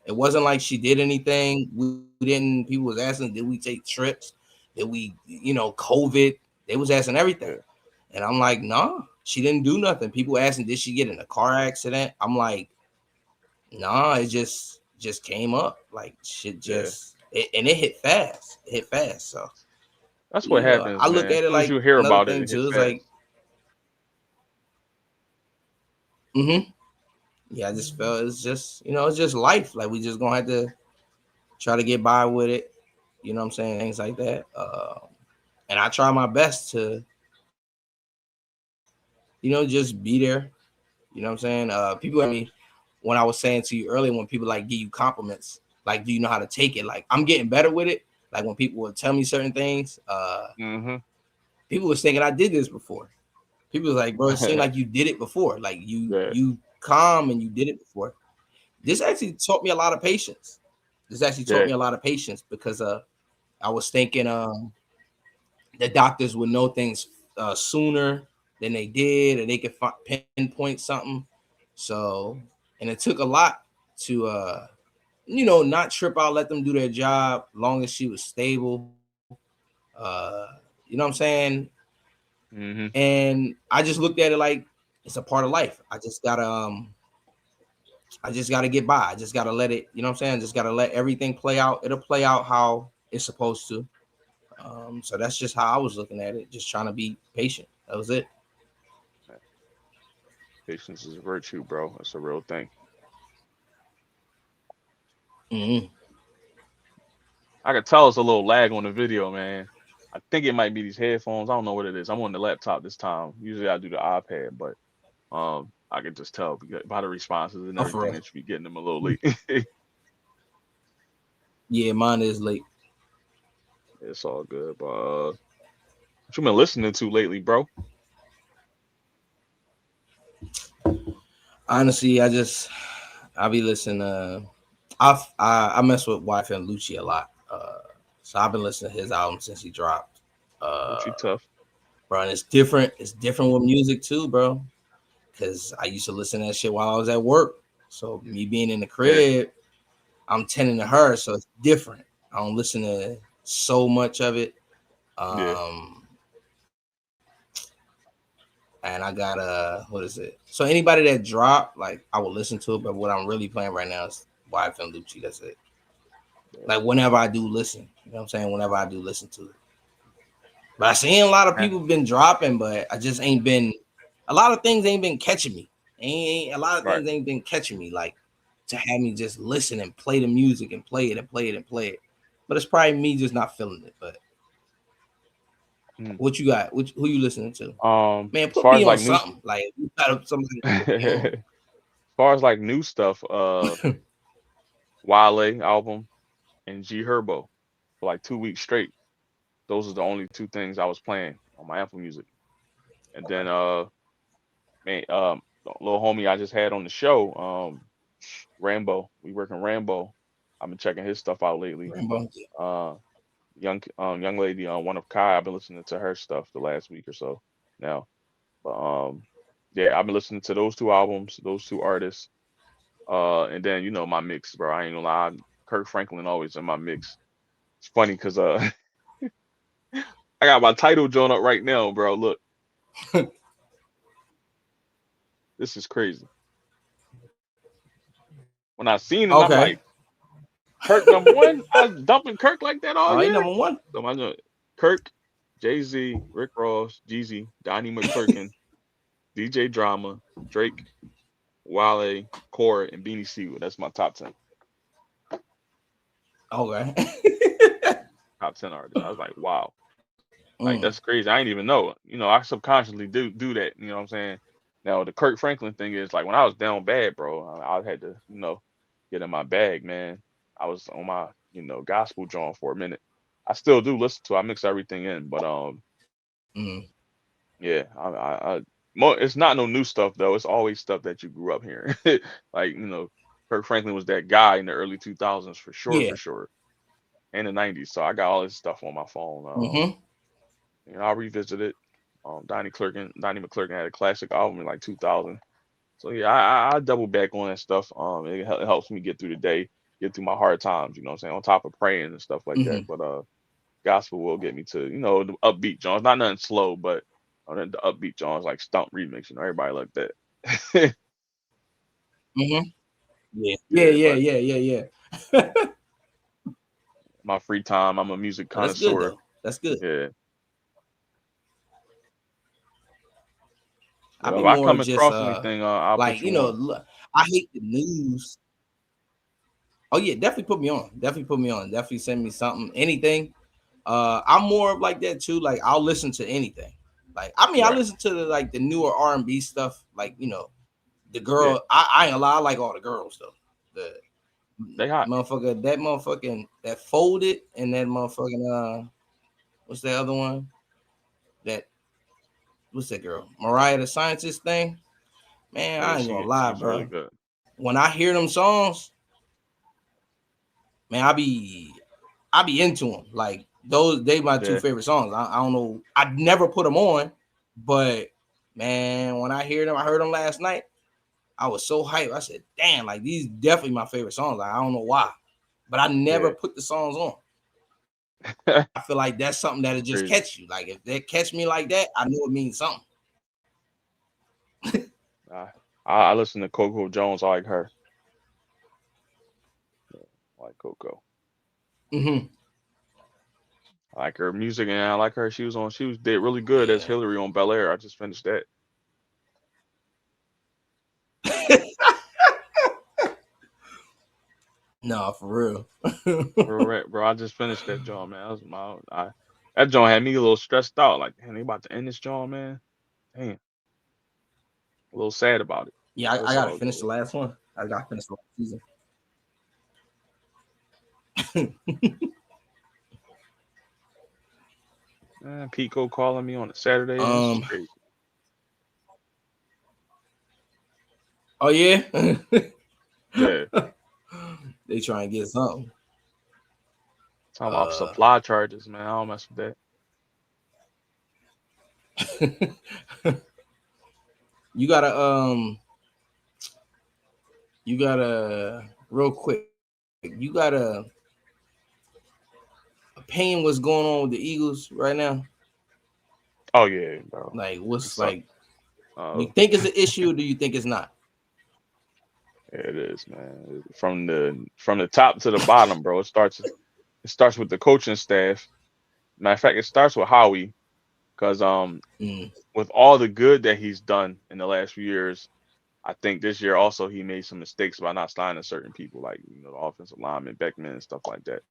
It wasn't like she did anything. We didn't. People was asking, did we take trips? Did we, COVID? They was asking everything, yeah, and I'm like, nah, she didn't do nothing. People asking, did she get in a car accident? I'm like, nah, it just came up. Like shit, yeah. and it hit fast. It hit fast. So That's what I happens, look man. As at it soon as like you hear another about it, thing it too. hits It's fast. like, yeah, I just felt it's just life. Like we just gonna have to try to get by with it. You know what I'm saying? Things like that. And I try my best to, just be there. You know what I'm saying? People at me when I was saying to you earlier when people like give you compliments. Like, do you know how to take it? Like, I'm getting better with it. Like when people would tell me certain things, Mm-hmm. people was thinking I did this before. People was like, bro, it seemed like you did it before. Like Yeah. you calm and you did it before. This actually taught me a lot of patience. This actually taught Yeah. me a lot of patience because I was thinking the doctors would know things sooner than they did, and they could pinpoint something. So, and it took a lot to not trip out, let them do their job, long as she was stable. You know what I'm saying? Mm-hmm. And I just looked at it like it's a part of life. I just gotta get by. I just gotta let it, you know what I'm saying? Just gotta let everything play out. It'll play out how it's supposed to. So that's just how I was looking at it, just trying to be patient. That was it. Patience is a virtue, bro. It's a real thing. Mm-hmm. I could tell it's a little lag on the video, man. I think it might be these headphones. I don't know what it is. I'm on the laptop this time. Usually I do the iPad, but I can just tell by the responses and Oh, for everything real. that you be getting them a little late. Yeah, mine is late. It's all good. But what you been listening to lately, bro? Honestly, I be listening. I mess with Wife and Lucci a lot. So I've been listening to his album since he dropped. What you Uh, tough? bro, and it's different. It's different with music too, bro. Because I used to listen to that shit while I was at work. So me being in the Yeah, crib, I'm tending to her, so it's different. I don't listen to so much of it. yeah. Um, and I got what is it? So anybody that dropped, like I will listen to it, but what I'm really playing right now is Wife and Lucci. That's it. Yeah. Like whenever I do listen, you know what I'm saying? Whenever I do listen to it. But I seen a lot of Eh, people been dropping, but I just ain't been a lot of things ain't been catching me. Ain't a lot of right. things ain't been catching me like to have me just listen and play the music and play it and play it and play it. But it's probably me just not feeling it. But Mm. what you got? Who you listening to? Man, As put far as me on like new, something. Like you got somebody to put me on. as far as like new stuff, Wale album and G Herbo for like 2 weeks straight. Those are the only two things I was playing on my Apple Music. And then man, the little homie I just had on the show, Rambo. We working Rambo. I've been checking his stuff out lately. Rambo. Uh, young lady, one of Kai. I've been listening to her stuff the last week or so now. But yeah, I've been listening to those two albums, those two artists. And then my mix, bro. I ain't gonna lie, Kirk Franklin always in my mix. It's funny because I got my title joint up right now, bro. Look, this is crazy. When I seen it, I'm Okay. like, Kirk number one. I was dumping Kirk like that all All right, year. number one. So my joint, Kirk, Jay Z, Rick Ross, Jeezy, Donnie McClurkin, DJ Drama, Drake, Wale, Core, and Beanie Siegel. That's my top 10. Okay. Top 10 artists. I was like, wow. Like Mm. that's crazy. I didn't even know. I subconsciously do that. You know what I'm saying? Now the Kirk Franklin thing is like when I was down bad, bro. I had to, get in my bag, man. I was on my, gospel joint for a minute. I still do listen to. I mix everything in, but Mm. yeah. It's not no new stuff though. It's always stuff that you grew up hearing. Like Kirk Franklin was that guy in the early 2000s for sure, Yeah. for sure, and the 90s. So I got all this stuff on my phone. Mm-hmm. I'll revisit it. Donnie McClurkin had a classic album in like 2000. So yeah, I double back on that stuff. It helps me get through the day, get through my hard times. You know what I'm saying? On top of praying and stuff like Mm-hmm. that. But gospel will get me to the upbeat Jones. Not nothing slow, but the upbeat Jones like Stump remix. Everybody like that. Mm-hmm. Yeah. Yeah. Yeah, Yeah. but Yeah. Yeah. Yeah. my free time, I'm a music Oh, that's good connoisseur. though. That's good. Yeah. I If be I more come just across anything, I'll like put you on. I hate the news. Oh yeah, definitely put me on. Definitely put me on. Definitely send me something, anything. I'm more of like that too. Like I'll listen to anything. Like I mean, I Right. listen to the newer R&B stuff. Like the Yeah. girl. I ain't gonna lie. I like all the girls though. They hot. that folded, and that motherfucking what's the other one? That what's that girl? Mariah the Scientist thing. Man, Yeah, I ain't gonna lie, she's really bro. good. When I hear them songs, man, I be into them. Like those, they my two Yeah, favorite songs. I don't know. I never put them on, but man, when I hear them, I heard them last night. I was so hyped. I said, "Damn, like these definitely my favorite songs." Like, I don't know why, but I never yeah. put the songs on. I feel like that's something that'll just catch Crazy. you. Like if they catch me like that, I know it means something. I, I listen to Coco Jones. I like her. I like Coco. Mm-hmm. I like her music, and I like her. She was on. She was did really good as Yeah. Hillary on Bel Air. I just finished that. No, for real. Bro, I just finished that joint, man. That was that joint had me a little stressed out. Like, damn, they about to end this joint, man. Damn, a little sad about it. Yeah, But I it's gotta all finish the good. last one. I gotta finish the last season. Man, Pico calling me on a Saturday. This is um. crazy. Oh yeah. Yeah, They try and get something. talking about Uh. supply charges, man. I don't mess with you gotta You gotta real quick. You gotta opinion what's going on with the Eagles right now. that. Oh yeah, bro. Like It what's sucks. like you Uh, think it's an issue or do you think it's not? it is, man. From the top to the bottom, bro. It starts with the coaching staff. Matter of fact, it starts with Howie, because Mm, with all the good that he's done in the last few years, I think this year also he made some mistakes by not signing certain people, like the offensive lineman, Beckman, and stuff like that.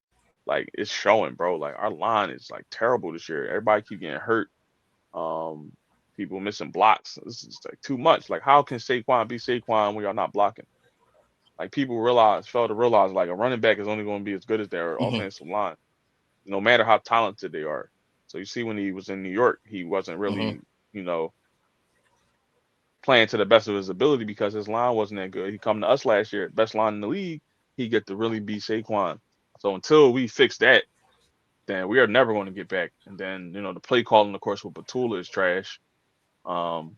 Like it's showing, bro. Like our line is like terrible this year. Everybody keep getting hurt. Um, People missing blocks. This is like too much. Like how can Saquon be Saquon when y'all not blocking? Like people fail to realize like a running back is only going to be as good as their mm-hmm, offensive line, no matter how talented they are. So you see when he was in New York, he wasn't mm-hmm. really, you know, playing to the best of his ability because his line wasn't that good. He come to us last year, best line in the league. He get to really be Saquon. So until we fix that, then we are never going to get back. And then the play calling, of course, with Batula is trash. Um,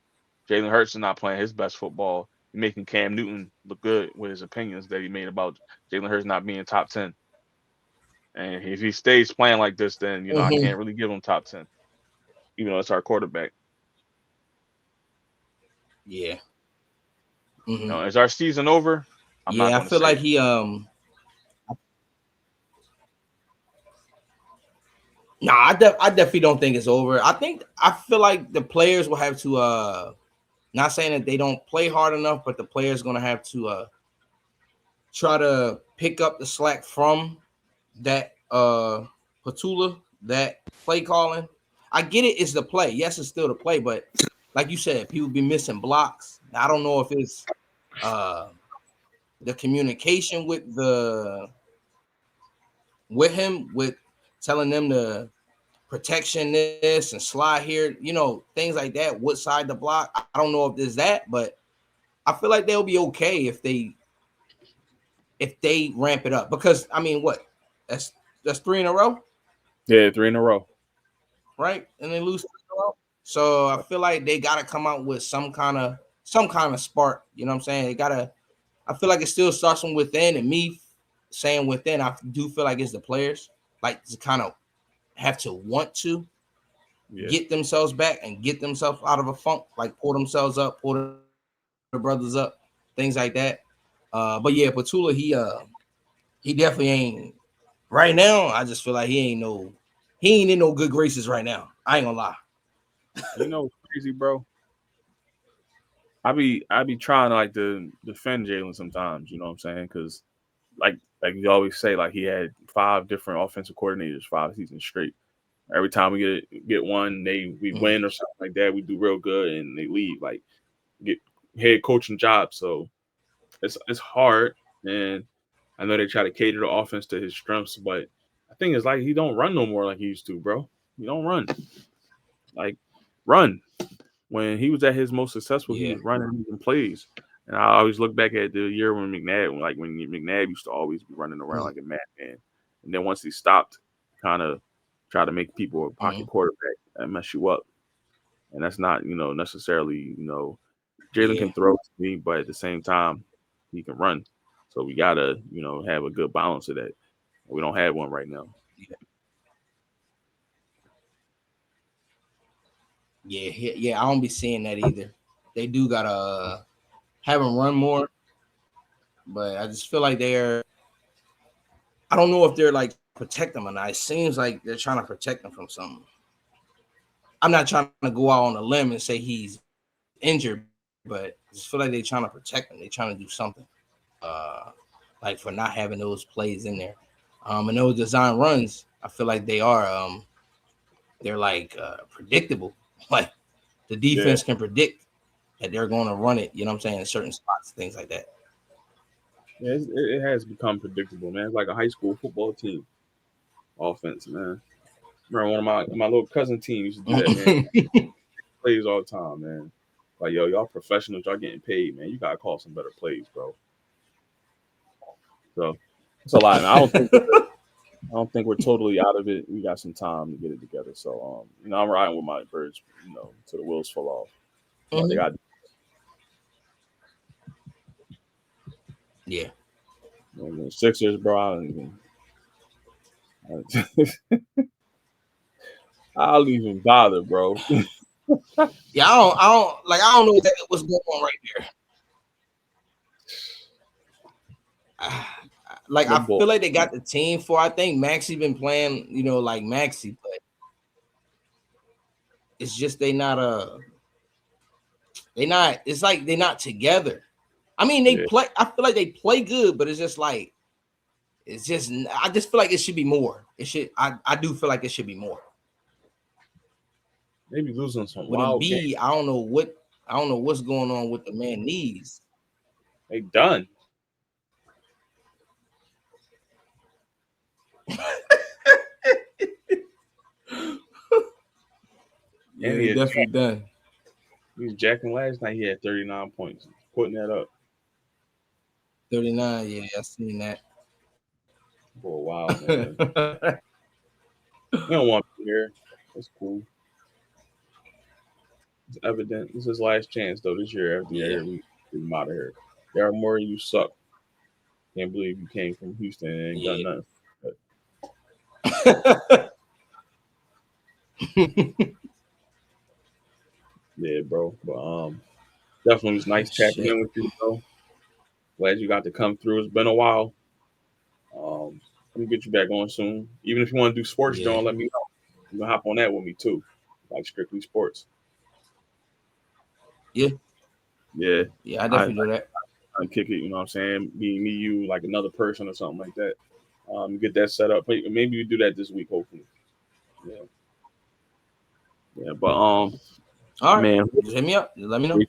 Jalen Hurts is not playing his best football. He's making Cam Newton look good with his opinions that he made about Jalen Hurts not being top 10. And if he stays playing like this, then I Mm-hmm. can't really give him top 10, even though it's our quarterback. Yeah. Mm-hmm. Is our season over? I'm not Yeah, I going to feel say like it. I definitely don't think it's over. I feel like the players will have to not saying that they don't play hard enough, but the players gonna have to try to pick up the slack from that Patula, that play calling. I get it, it's the play. Yes, it's still the play, but like you said, people be missing blocks. I don't know if it's uh the communication with him, with telling them the protection this and slide here, things like that. What side the block? I don't know if there's that, but I feel like they'll be okay if they ramp it up. Because I mean, what? That's three in a row, Yeah, three in a row. right? And they lose three in a row. So I feel like they gotta come out with some kind of spark. You know what I'm saying? They gotta. I feel like it still starts from within, and me saying within, I do feel like it's the players, like to kind of have to want to Yeah. get themselves back and get themselves out of a funk, like pull themselves up, pull their brothers up, things like that. But yeah, Patula, he definitely ain't right now. I just feel like he ain't in no good graces right now. I ain't gonna lie. What's crazy, bro? I be trying to like to defend Jalen sometimes. You know what I'm saying? Because like you always say, like he had 5 different offensive coordinators 5 seasons straight. Every time we get one, we Mm-hmm. win or something like that. We do real good, and they leave like get head coaching jobs. So it's hard, and I know they try to cater the offense to his strengths, but I think it's like he don't run no more like he used to, bro. He don't run. Like run. When he was at his most successful, he Yeah. was running even plays. And I always look back at the year when McNabb used to always be running around Mm-hmm. like a madman. And then once he stopped, kind of try to make people a pocket quarterback, that mess you up. And that's not, necessarily, Jalen Yeah. can throw to me, but at the same time, he can run. So we gotta, have a good balance of that. We don't have one right now. Yeah. Yeah. I don't be seeing that either. They do gotta have him run more, but I just feel like they're. I don't know if they're like protect them or not. It seems like they're trying to protect him from something. I'm not trying to go out on a limb and say he's injured, but I just feel like they're trying to protect him. They're trying to do something, uh, like for not having those plays in there. And those design runs, I feel like they're like predictable. Like the Yeah, defense can predict that they're going to run it. You know what I'm saying? In certain spots, things like that. yeah, it has become predictable, man. It's like a high school football team offense, man. Remember one of my little cousin team used to do that, man. Plays all the time, man. Like, yo, y'all professionals, y'all getting paid, man. You gotta call some better plays, bro. So it's a lot, man. I don't think we're totally out of it. We got some time to get it together. So, I'm riding with my birds, till the wheels fall off. But they Hmm. got Yeah. the Sixers, bro. I don't even. I don't even bother, bro. Yeah, I don't know what's going on right there. Like The I ball. feel like they got the team for. I think Maxi been playing, like Maxi, but it's just they not. It's like they not together. I mean, they Yeah, play. I feel like they play good, but it's just like it's just. I just feel like it should be more. It should. I do feel like it should be more. they be losing some With wild games. Embiid, I don't know what. I don't know what's going on with the man knees. They done. Yeah, And they definitely done. he was jacking last night. He had 39 points. Putting that up 39. Yeah, I seen that. for a while, man. We don't want him here. That's cool. It's evident. This is his last chance, though, this year. After the Yeah. year, we get him out of here. Daryl Morey, you suck. Can't believe you came from Houston and ain't done Yeah. nothing. But, yeah, bro. But definitely was nice tapping Shit. in with you, bro. Glad you got to come through. It's been a while. Um, let me get you back on soon. Even if you want to do sports, Yeah. John, let me know. You can hop on that with me too, like strictly sports. Yeah. Yeah, Yeah, I I definitely do that. I kick it. You know what I'm saying? Me, you, like another person or something like that. Get that set up. Maybe you do that this week, hopefully. Yeah, yeah. But All right. man, Just hit me up. Just let me know.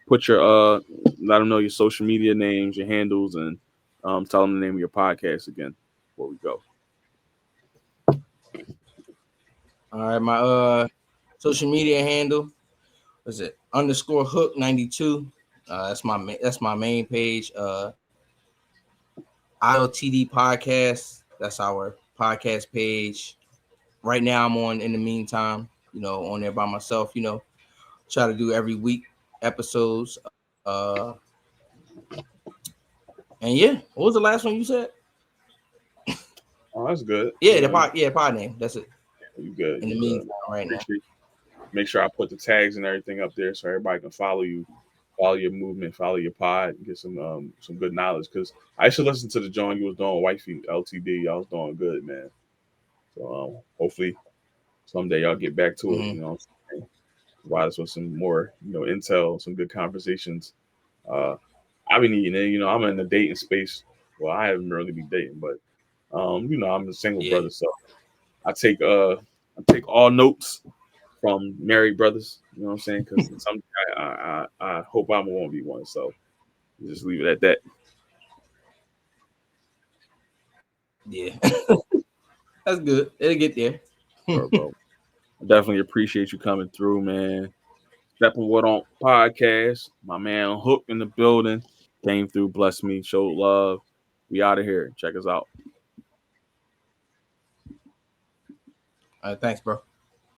put your let them know your social media names, your handles, and tell them the name of your podcast again before we go. All right. My social media handle is it _hook 92. That's my main page. IOTD podcast. That's our podcast page. Right now I'm on in the meantime, on there by myself, try to do every week episodes. And yeah, what was the last one you said? Oh, that's good. Yeah, pod name. That's it. You good? In You the good? meantime, right now. Appreciate. Make sure I put the tags and everything up there so everybody can follow you, follow your movement, follow your pod, and get some good knowledge. Because I used to listen to the joint you was doing, Wifey LTD. Y'all was doing good, man. So hopefully someday y'all get back to it. Mm-hmm. Provide us with some more, intel, some good conversations. Uh, I've been needing it. I'm in the dating space. Well, I haven't really been dating, but I'm a single Yeah. brother, so I take all notes from married brothers. You know what I'm saying? Because some I hope I won't be one. So just leave it at that. Yeah, that's good. It'll get there. Bro. I definitely appreciate you coming through, man. Steppa Podcast. My man Hook in the building. Came through, blessed me, showed love. We out of here. Check us out. All right, thanks, bro.